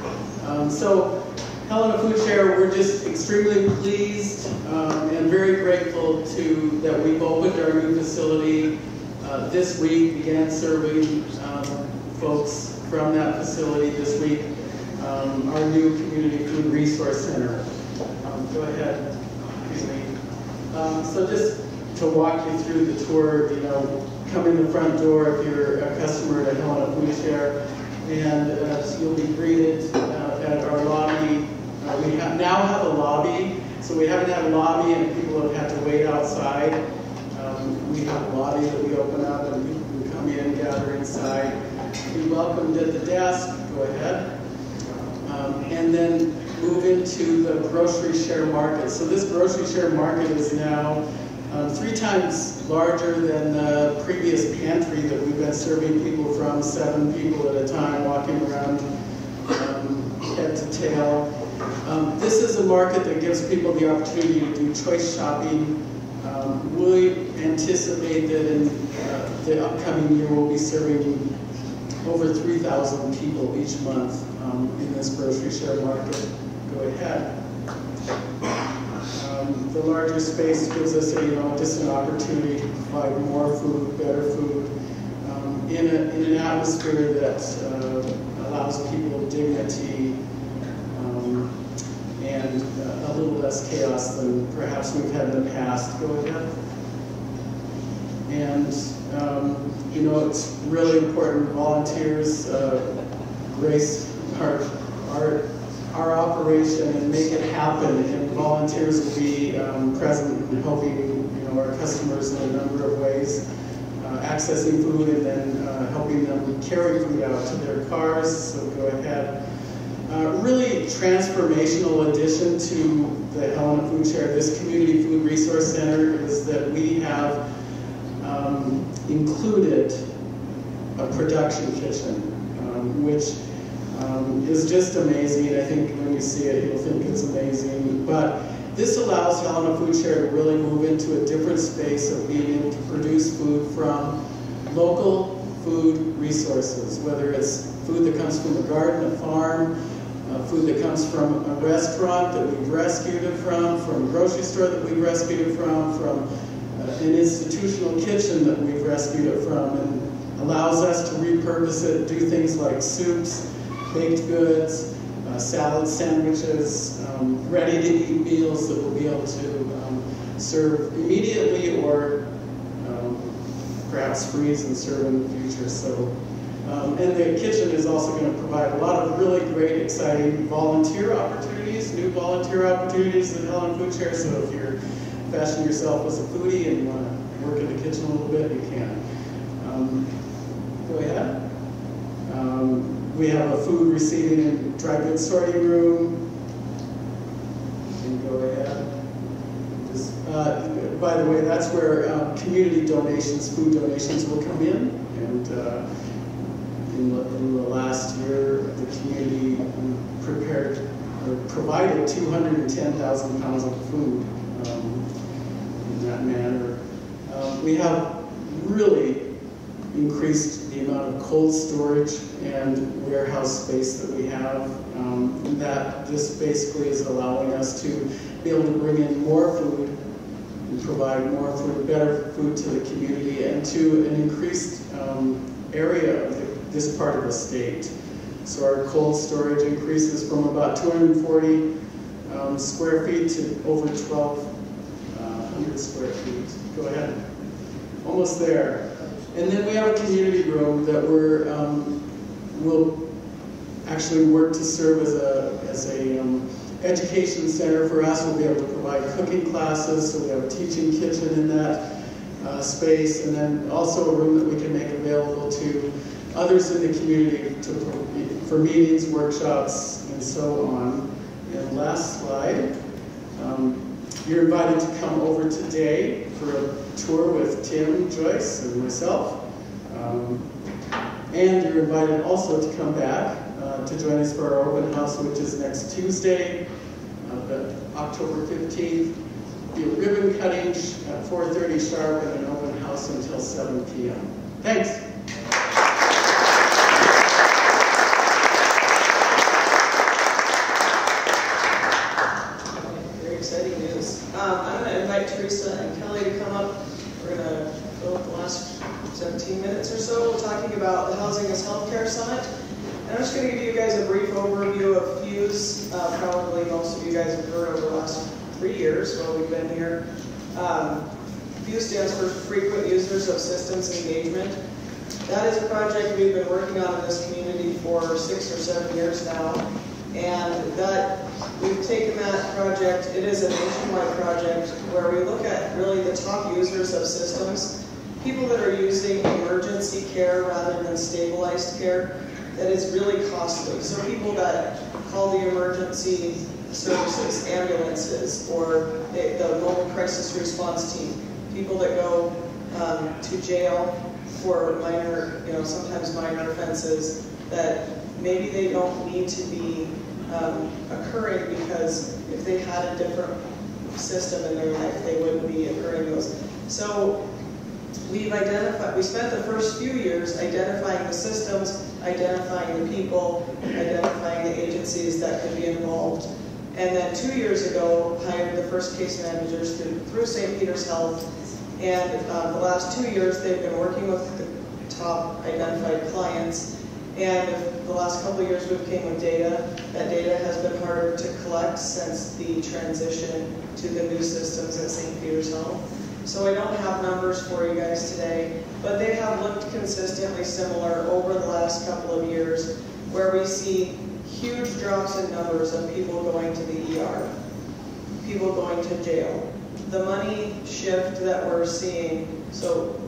So Helena Food Share, we're just extremely pleased and very grateful that we've opened our new facility this week, began serving folks from that facility this week, our new Community Food Resource Center. Go ahead. So just to walk you through the tour, come in the front door if you're a customer at Helena Food Share, and you'll be greeted at our lobby. We now have a lobby, so we haven't had a lobby and people have had to wait outside. We have a lobby that we open up and people can come in, gather inside. Be welcomed at the desk, go ahead. And then move into the grocery share market. So this grocery share market is now 3 times larger than the previous pantry that we've been serving people from, 7 people at a time walking around head to tail. This is a market that gives people the opportunity to do choice shopping. We anticipate that in the upcoming year we'll be serving over 3,000 people each month in this grocery share market. Go ahead. The larger space gives us just an opportunity to provide more food, better food, in an atmosphere that allows people dignity and a little less chaos than perhaps we've had in the past. Go ahead. And, you know, it's really important, volunteers grace our operation and make it happen, and volunteers will be present and helping, you know, our customers in a number of ways, accessing food and then helping them carry food out to their cars. So go ahead. Really transformational addition to the Helena Food Share, this Community Food Resource Center, is that we have included a production kitchen, which is just amazing. I think when you see it, you'll think it's amazing. But this allows Helena Food Share to really move into a different space of being able to produce food from local food resources, whether it's food that comes from a garden, a farm, food that comes from a restaurant that we've rescued it from a grocery store that we've rescued it from an institutional kitchen that we've rescued it from, and allows us to repurpose it, do things like soups, baked goods, salads, sandwiches, ready-to-eat meals that we'll be able to serve immediately or perhaps freeze and serve in the future. So, and the kitchen is also going to provide a lot of really great, exciting volunteer opportunities, new volunteer opportunities at Helena Food Share. So if you're fashioning yourself as a foodie and you want to work in the kitchen a little bit, you can. Go ahead. We have a food receiving and dry goods sorting room. And go ahead. By the way, that's where community donations, food donations will come in. And in the last year, the community provided 210,000 pounds of food in that manner. We have really increased the amount of cold storage and warehouse space that we have. That this basically is allowing us to be able to bring in more food and provide more food, better food to the community and to an increased area of this part of the state. So our cold storage increases from about 240 square feet to over 1,200 square feet. Go ahead. Almost there. And then we have a community room that will actually work to serve as a education center for us. We'll be able to provide cooking classes, so we have a teaching kitchen in that space, and then also a room that we can make available to others in the community for meetings, workshops, and so on. And last slide. You're invited to come over today for a tour with Tim, Joyce, and myself. And you're invited also to come back to join us for our open house, which is next Tuesday, October 15th. Be a ribbon cutting at 4:30 sharp and an open house until 7 p.m. Thanks. Very exciting news. I'm going to invite Teresa and Kelly to come up. We're going to fill up the last 17 minutes or so talking about the Housing is Healthcare Summit. And I'm just going to give you guys a brief overview of FUSE. Probably most of you guys have heard over the last 3 years while we've been here. FUSE stands for Frequent Users of Systems Engagement. That is a project we've been working on in this community for 6 or 7 years now. And that we've taken that project, it is a nationwide project where we look at really the top users of systems, people that are using emergency care rather than stabilized care that is really costly. So people that call the emergency services, ambulances, or the mobile crisis response team, people that go to jail for minor, sometimes minor offenses that maybe they don't need to be occurring, because if they had a different system in their life, they wouldn't be occurring those. So we spent the first few years identifying the systems, identifying the people, identifying the agencies that could be involved. And then 2 years ago, hired the first case managers through St. Peter's Health. And the last 2 years, they've been working with the top identified clients. And the last couple of years, we came with data. That data has been harder to collect since the transition to the new systems at St. Peter's Home. So I don't have numbers for you guys today, but they have looked consistently similar over the last couple of years, where we see huge drops in numbers of people going to the ER, people going to jail. The money shift that we're seeing, so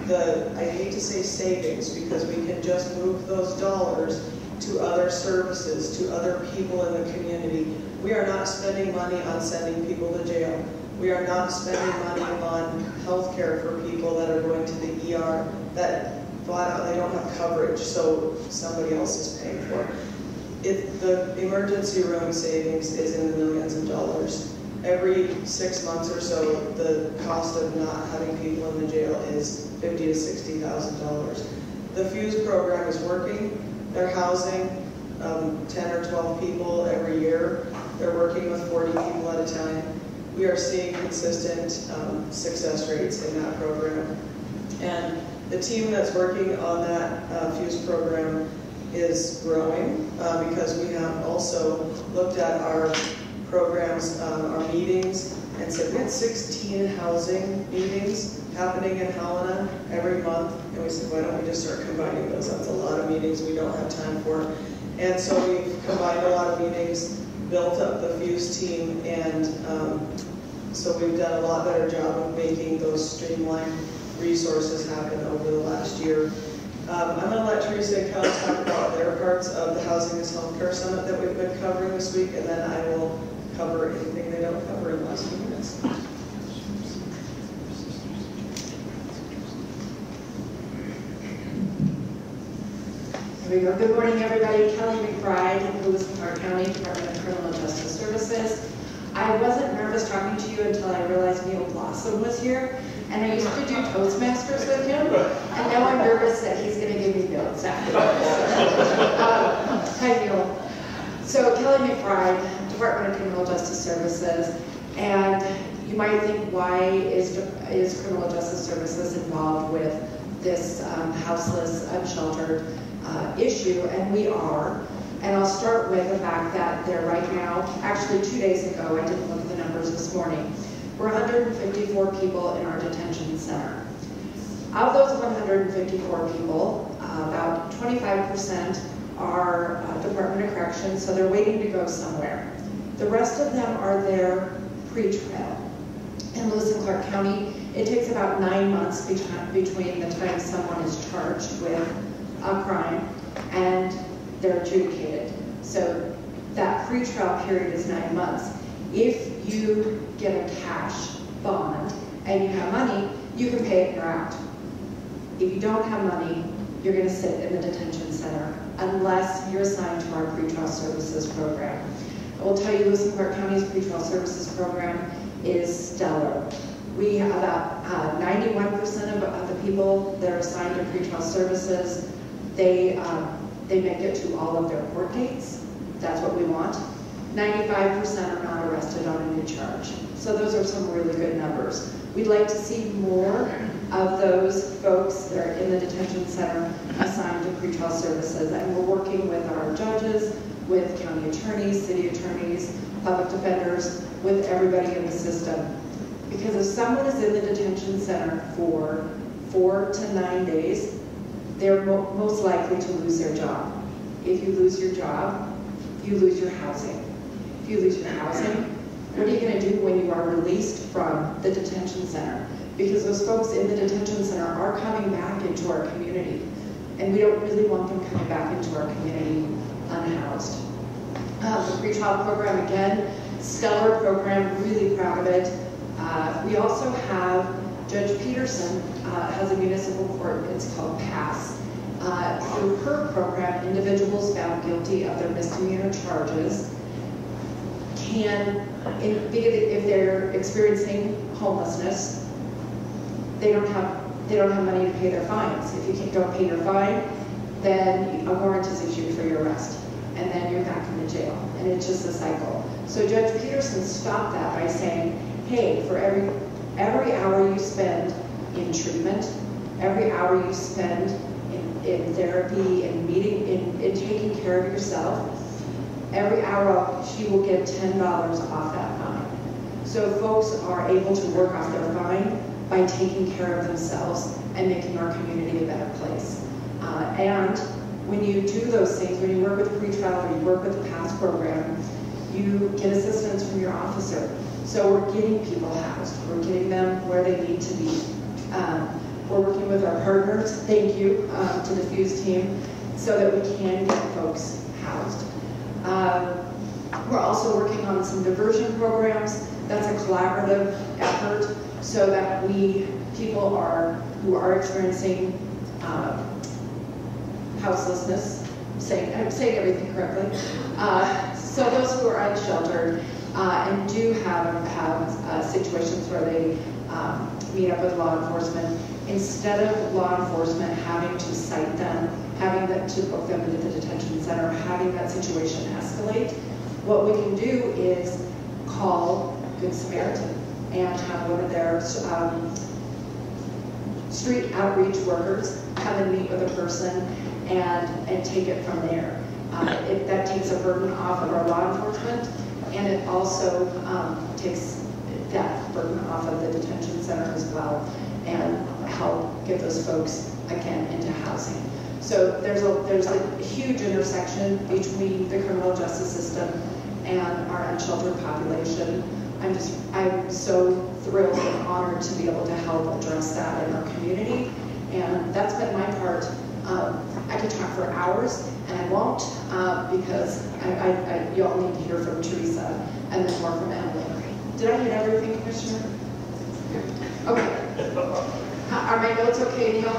I hate to say savings, because we can just move those dollars to other services, to other people in the community. We are not spending money on sending people to jail. We are not spending money on health care for people that are going to the ER that flat out they don't have coverage, so somebody else is paying for it. The emergency room savings is in the millions of dollars. Every 6 months or so, the cost of not having people in the jail is $50,000 to $60,000. The Fuse program is working. They're housing 10 or 12 people every year. They're working with 40 people at a time. We are seeing consistent success rates in that program. And the team that's working on that Fuse program is growing because we have also looked at our programs, our meetings, and said we had 16 housing meetings happening in Helena every month, and we said, why don't we just start combining those? That's a lot of meetings we don't have time for. And so we've combined a lot of meetings, built up the Fuse team, and so we've done a lot better job of making those streamlined resources happen over the last year. I'm going to let Teresa and Kelly talk about their parts of the Housing is Healthcare Summit that we've been covering this week, and then I will cover anything they don't cover in the last few minutes. Here we go. Good morning, everybody. Kelly McBride, Lewis and Clark County Department of Criminal Justice Services. I wasn't nervous talking to you until I realized Neil Blossom was here, and I used to do Toastmasters with him, and now I'm nervous that he's going to give me notes afterwards. Hi, Neil. So Kelly McBride, Department of Criminal Justice Services, and you might think, why is Criminal Justice Services involved with this houseless, unsheltered issue? And we are. And I'll start with the fact that there right now, actually 2 days ago, I didn't look at the numbers this morning, we're 154 people in our detention center. Of those 154 people, about 25% are Department of Corrections, so they're waiting to go somewhere. The rest of them are there pre-trial. In Lewis and Clark County, it takes about 9 months between the time someone is charged with a crime and they're adjudicated. So that pre-trial period is 9 months. If you get a cash bond and you have money, you can pay it and you're out. If you don't have money, you're going to sit in the detention center unless you're assigned to our pretrial services program. I will tell you, Lewis and Clark County's pretrial services program is stellar. We have about 91% of the people that are assigned to pretrial services, they make it to all of their court dates. That's what we want. 95% are not arrested on a new charge. So those are some really good numbers. We'd like to see more of those folks that are in the detention center assigned to pretrial services. And we're working with our judges, with county attorneys, city attorneys, public defenders, with everybody in the system. Because if someone is in the detention center for 4 to 9 days, they're most likely to lose their job. If you lose your job, you lose your housing. If you lose your housing, what are you going to do when you are released from the detention center? Because those folks in the detention center are coming back into our community, and we don't really want them coming back into our community unhoused. The pretrial program, again, stellar program, really proud of it. We also have Judge Peterson has a municipal court, it's called PASS. Through her program, individuals found guilty of their misdemeanor charges can, if they're experiencing homelessness, they don't have money to pay their fines. If you don't pay your fine, then a warrant is issued for your arrest, and then you're back in the jail, and it's just a cycle. So Judge Peterson stopped that by saying, hey, for every hour you spend in treatment, every hour you spend in therapy and meeting, in taking care of yourself, every hour she will get $10 off that fine. So folks are able to work off their fine by taking care of themselves and making our community a better place. And when you do those things, when you work with pretrial or you work with the PASS program, you get assistance from your officer. So we're getting people housed. We're getting them where they need to be. We're working with our partners, thank you, to the FUSE team, so that we can get folks housed. We're also working on some diversion programs. That's a collaborative effort so that people who are experiencing houselessness, I'm saying everything correctly. So those who are unsheltered and do have situations where they meet up with law enforcement, instead of law enforcement having to cite them, having to book them into the detention center, having that situation escalate, what we can do is call Good Samaritan and have one of their street outreach workers come and meet with a person and take it from there. That takes a burden off of our law enforcement, and it also takes that burden off of the detention center as well, and help get those folks again into housing. So there's a huge intersection between the criminal justice system and our unsheltered population. I'm so thrilled and honored to be able to help address that in our community, and that's been my part. I could talk for hours, and I won't, because you all need to hear from Teresa and then more from Emily. Did I hit everything, Commissioner? Okay. Are my notes okay, Neil?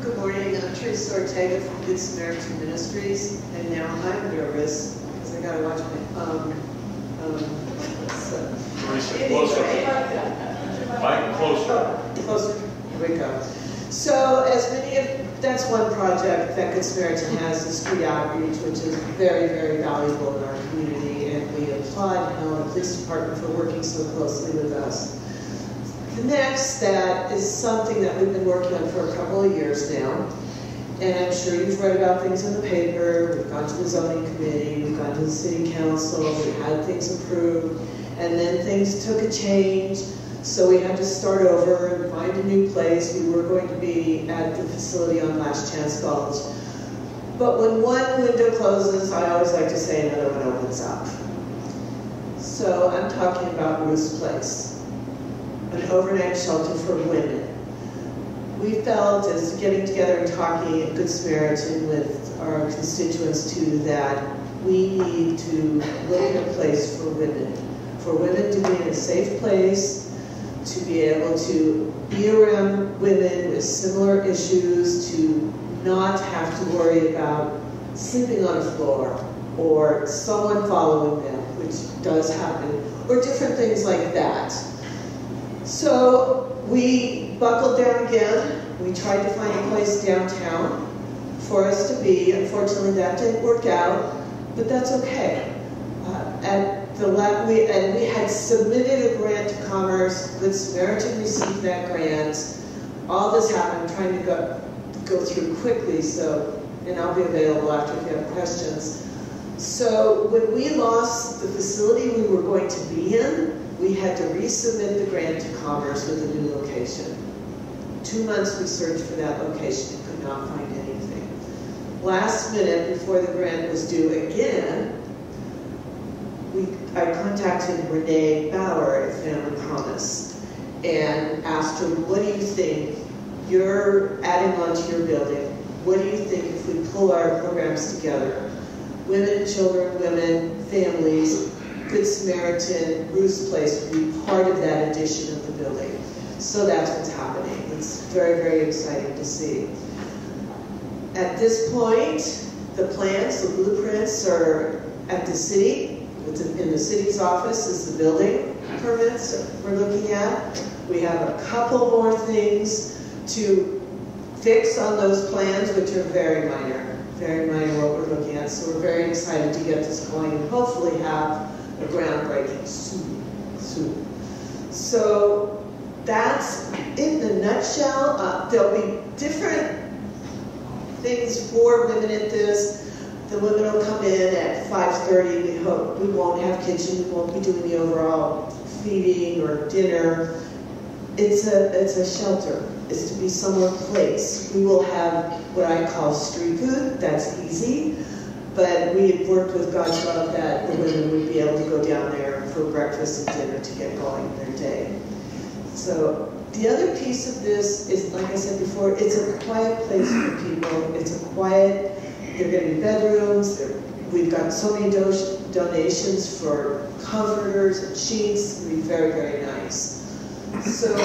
Good morning, I'm Teresa Ortega from Good Samaritan Ministries, and now I'm nervous because I gotta watch my Teresa, closer. Mike, closer. Closer. Here we go. So, as many of, that's one project that Good Samaritan has, the street outreach, which is very, very valuable in our community, and we applaud the police department for working so closely with us. The next that is something that we've been working on for a couple of years now, and I'm sure you've read about things in the paper. We've gone to the zoning committee, we've gone to the city council, we had things approved, and then things took a change, so we had to start over and find a new place. We were going to be at the facility on Last Chance Gulch. But when one window closes, I always like to say another one opens up. So I'm talking about Ruth's Place, an overnight shelter for women. We felt, as getting together and talking at Good Samaritan with our constituents too, that we need to look at a place for women to be in a safe place, to be able to be around women with similar issues, to not have to worry about sleeping on a floor or someone following them, which does happen, or different things like that. So we buckled down again. We tried to find a place downtown for us to be. Unfortunately, that didn't work out, but that's okay. We had submitted a grant to Commerce. Good Samaritan received that grant. All this happened. I'm trying to go through quickly, and I'll be available after if you have questions. So when we lost the facility we were going to be in, we had to resubmit the grant to Commerce with a new location. 2 months we searched for that location and could not find anything. Last minute, before the grant was due again, I contacted Renee Bauer at Family Promise and asked her, what do you think? You're adding on to your building. What do you think if we pull our programs together? Women, children, women, families, Good Samaritan, Ruth's Place would be part of that addition of the building. So that's what's happening. It's very, very exciting to see. At this point, the plans, the blueprints are at the city. In the city's office is the building permits that we're looking at. We have a couple more things to fix on those plans, which are very minor what we're looking at. So we're very excited to get this going and hopefully have a groundbreaking soon. So that's in the nutshell. There'll be different things for women at this. The women will come in at 5:30. We hope we won't have kitchen. We won't be doing the overall feeding or dinner. It's a shelter. It's to be somewhere place. We will have what I call street food. That's easy. But we had worked with God's love that the women would be able to go down there for breakfast and dinner to get going in their day. So the other piece of this is, like I said before, it's a quiet place for people. It's a quiet, there are going to be bedrooms. We've got so many donations for comforters and sheets. It's going to be very, very nice. So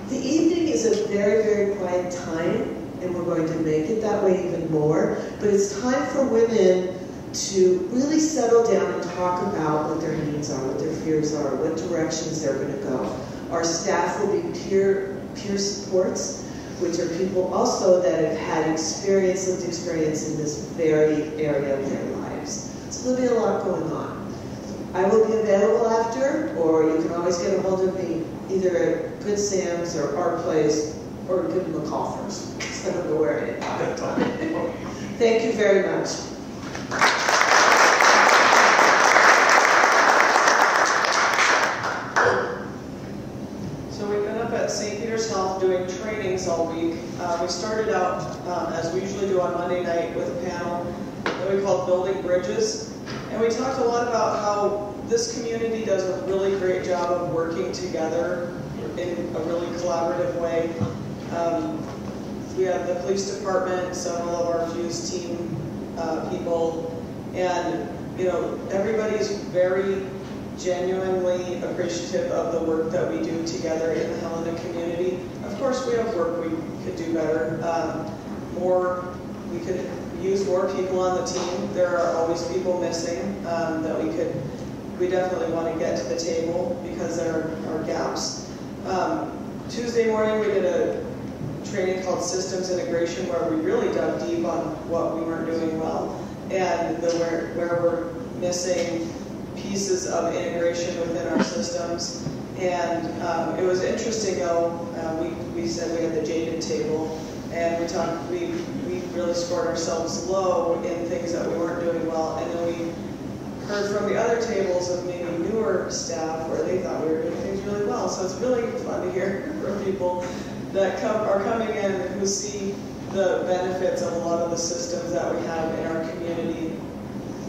the evening is a very, very quiet time, and we're going to make it that way even more. But it's time for women to really settle down and talk about what their needs are, what their fears are, what directions they're going to go. Our staff will be peer supports, which are people also that have had lived experience in this very area of their lives. So there'll be a lot going on. I will be available after, or you can always get a hold of me either at Good Sam's or our place, or give them a call first. I don't know where it is. Thank you very much. So we've been up at St. Peter's Health doing trainings all week. We started out, as we usually do on Monday night, with a panel that we called Building Bridges. And we talked a lot about how this community does a really great job of working together in a really collaborative way. We have the police department, several of our Fuse team people, and everybody's very genuinely appreciative of the work that we do together in the Helena community. Of course, we have work we could do better. We could use more people on the team. There are always people missing that we definitely want to get to the table because there are gaps. Tuesday morning we did a training called Systems Integration where we really dug deep on what we weren't doing well and where we're missing pieces of integration within our systems. And it was interesting though, we said we had the jaded table and we really scored ourselves low in things that we weren't doing well, and then we heard from the other tables of maybe newer staff where they thought we were doing things really well. So it's really fun to hear from people that are coming in who see the benefits of a lot of the systems that we have in our community.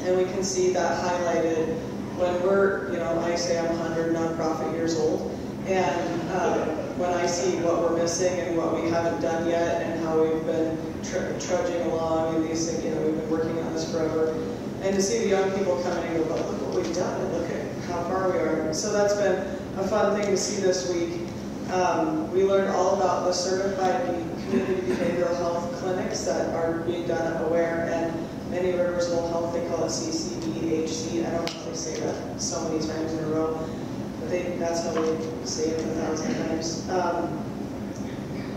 And we can see that highlighted when we're, I say I'm 100 nonprofit years old, and when I see what we're missing and what we haven't done yet and how we've been trudging along and these things, we've been working on this forever. And to see the young people coming in and go, look what we've done, and look at how far we are. So that's been a fun thing to see this week. We learned all about the certified community behavioral health clinics that are being done at Aware and many Riversville Health. They call it CCBHC. I don't know if they say that so many times in a row, but that's how they say it 1,000 times.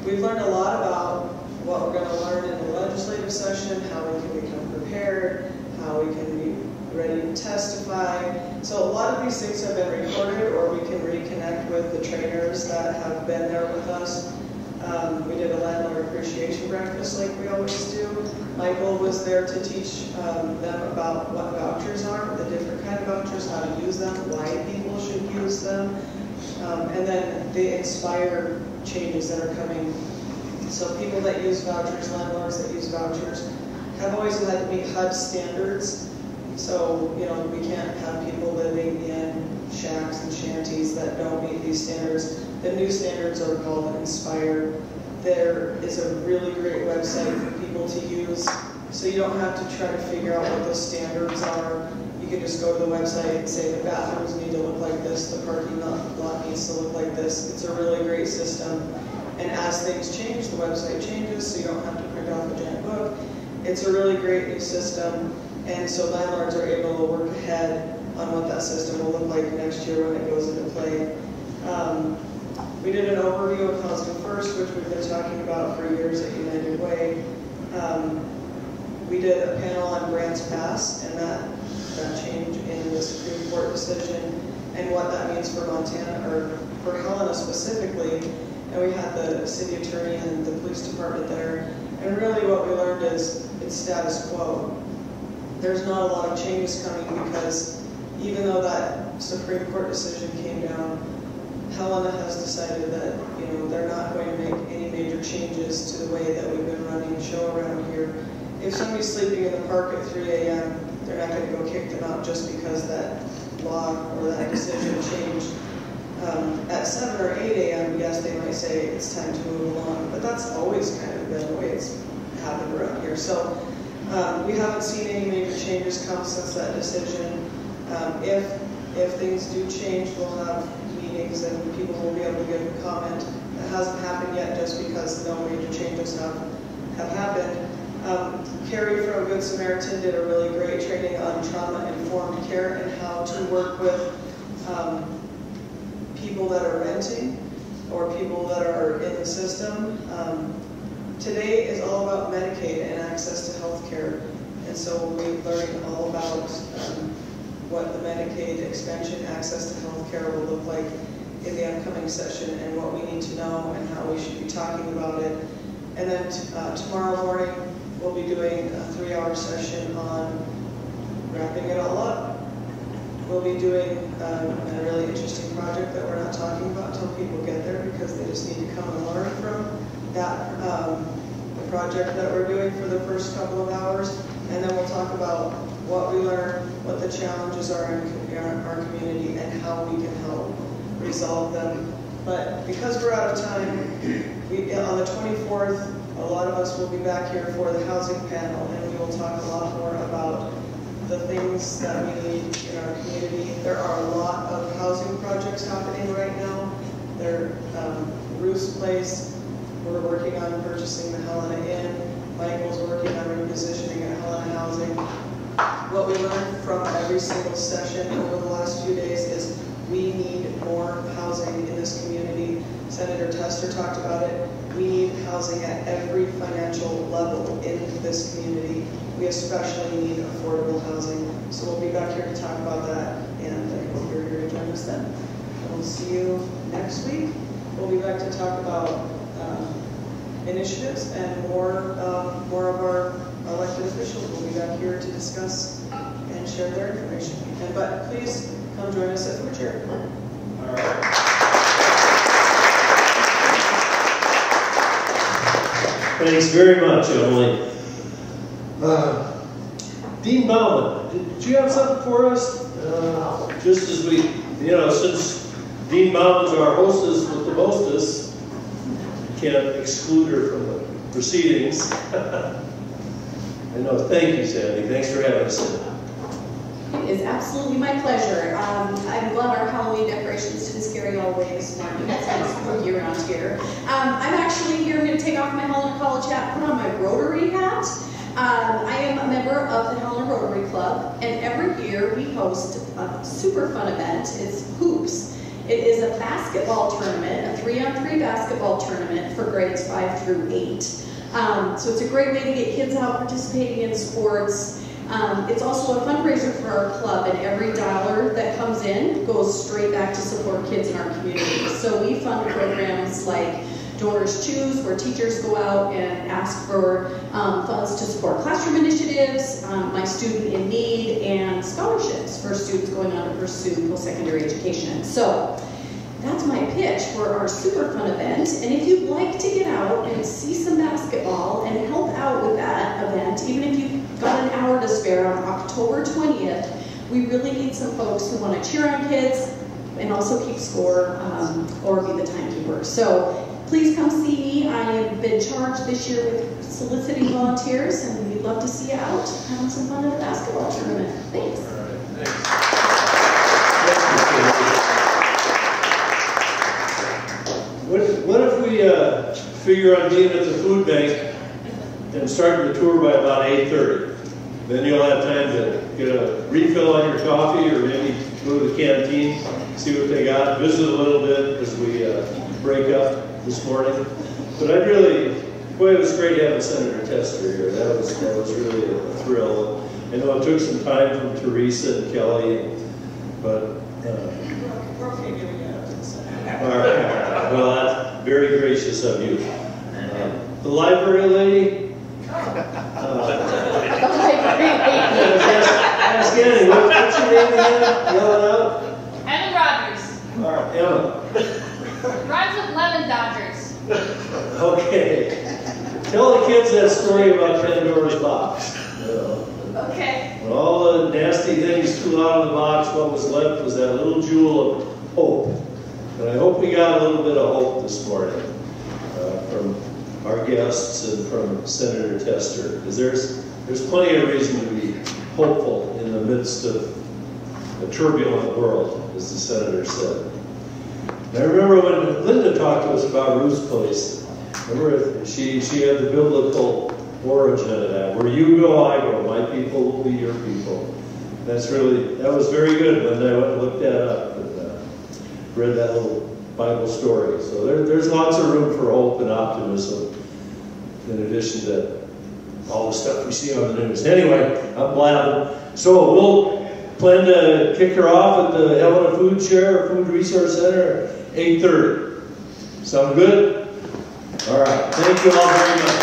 We've learned a lot about what we're going to learn in the legislative session, how we can become prepared, how we can be ready to testify. So a lot of these things have been recorded, or we can reconnect with the trainers that have been there with us. We did a landlord appreciation breakfast like we always do. Michael was there to teach them about what vouchers are, the different kind of vouchers, how to use them, why people should use them, and then the Inspire changes that are coming. So people that use vouchers, landlords that use vouchers, have always had to meet HUD standards. So, we can't have people living in shacks and shanties that don't meet these standards. The new standards are called Inspire. There is a really great website for people to use, so you don't have to try to figure out what those standards are. You can just go to the website and say the bathrooms need to look like this, the parking lot needs to look like this. It's a really great system. And as things change, the website changes, so you don't have to print off a giant book. It's a really great new system, and so landlords are able to work ahead on what that system will look like next year when it goes into play. We did an overview of Housing First, which we've been talking about for years at United Way. We did a panel on Grants Pass and that change in the Supreme Court decision and what that means for Montana, or for Helena specifically, and we had the city attorney and the police department there, and really what we learned is it's status quo. There's not a lot of changes coming because even though that Supreme Court decision came down, Helena has decided that they're not going to make any major changes to the way that we've been running the show around here. If somebody's sleeping in the park at 3 a.m., they're not going to go kick them out just because that law or that decision changed. At 7 or 8 a.m., yes, they might say it's time to move along, but that's always kind of been the way it's happened around here. So we haven't seen any major changes come since that decision. If things do change, we'll have meetings and people will be able to give a comment. That hasn't happened yet just because no major changes have happened. Carrie from Good Samaritan did a really great training on trauma-informed care and how to work with people that are renting or people that are in the system. Today is all about Medicaid and access to health care. And so we'll be learning all about what the Medicaid expansion access to health care will look like in the upcoming session and what we need to know and how we should be talking about it. And then tomorrow morning, we'll be doing a 3-hour session on wrapping it all up. We'll be doing a really interesting project that we're not talking about until people get there because they just need to come and learn from that, the project that we're doing for the first couple of hours. And then we'll talk about what we learned, what the challenges are in our community, and how we can help resolve them. But because we're out of time, on the 24th, a lot of us will be back here for the housing panel, and we will talk a lot more about the things that we need in our community. There are a lot of housing projects happening right now. Ruth's Place, we're working on purchasing the Helena Inn. Michael's working on repositioning at Helena Housing. What we learned from every single session over the last few days is we need more housing in this community. Senator Tester talked about it. We need housing at every financial level in this community. We especially need affordable housing. So we'll be back here to talk about that, and I hope you're here to join us then. We'll see you next week. We'll be back to talk about initiatives, and more of our elected officials will be back here to discuss and share their information. But please come join us at the chair. All right. Thanks very much, Emily. Dean Bauman, did you have something for us? Just as we, since Dean Bauman's our hostess with the mostest, can't exclude her from the proceedings. I know. Thank you, Sandy. Thanks for having us in. It is absolutely my pleasure. I'm glad our Halloween decorations didn't scare you all away this morning. That's kind of spooky around here. I'm actually here. I'm going to take off my Helena College hat, put on my Rotary hat. I am a member of the Helena Rotary Club, and every year we host a super fun event. It's Hoops. It is a basketball tournament, a 3-on-3 basketball tournament for grades 5 through 8. So it's a great way to get kids out participating in sports. It's also a fundraiser for our club, and every dollar that comes in goes straight back to support kids in our community. So we fund programs like Donors Choose, where teachers go out and ask for funds to support classroom initiatives, My Student in Need, and scholarships for students going on to pursue post-secondary education. So that's my pitch for our super fun event. And if you'd like to get out and see some basketball and help out with that event, even if you've got an hour to spare on October 20th, we really need some folks who want to cheer on kids and also keep score or be the timekeeper. So please come see me. I have been charged this year with soliciting volunteers, and we'd love to see you out having some fun at a basketball tournament. Thanks. All right, thanks. What if we figure on being at the food bank and starting the tour by about 8:30? Then you'll have time to get a refill on your coffee, or maybe go to the canteen, see what they got, visit a little bit as we break up this morning. But it was great having Senator Tester here. That was really a thrill. I know it took some time from Teresa and Kelly, but we're okay giving it up to the Senate. All right. Well, that's very gracious of you. The library lady? Ask Annie, what's your name again? Yell it out. Emma Rogers. All right, Emma. Rhymes with lemon dodgers. Okay. Tell the kids that story about Pandora's box. Okay. When all the nasty things flew out of the box, what was left was that little jewel of hope. And I hope we got a little bit of hope this morning from our guests and from Senator Tester, because there's plenty of reason to be hopeful in the midst of a turbulent world, as the Senator said. And I remember when Linda talked to us about Ruth's Place, remember she had the biblical origin of that. Where you go, I go. My people will be your people. That was very good when I went and looked that up and read that little Bible story. So there's lots of room for hope and optimism in addition to all the stuff we see on the news. Anyway, I'm blabbing. So we'll plan to kick her off at the Helena Food Resource Center at 8:30. Sound good? All right. Thank you all very much.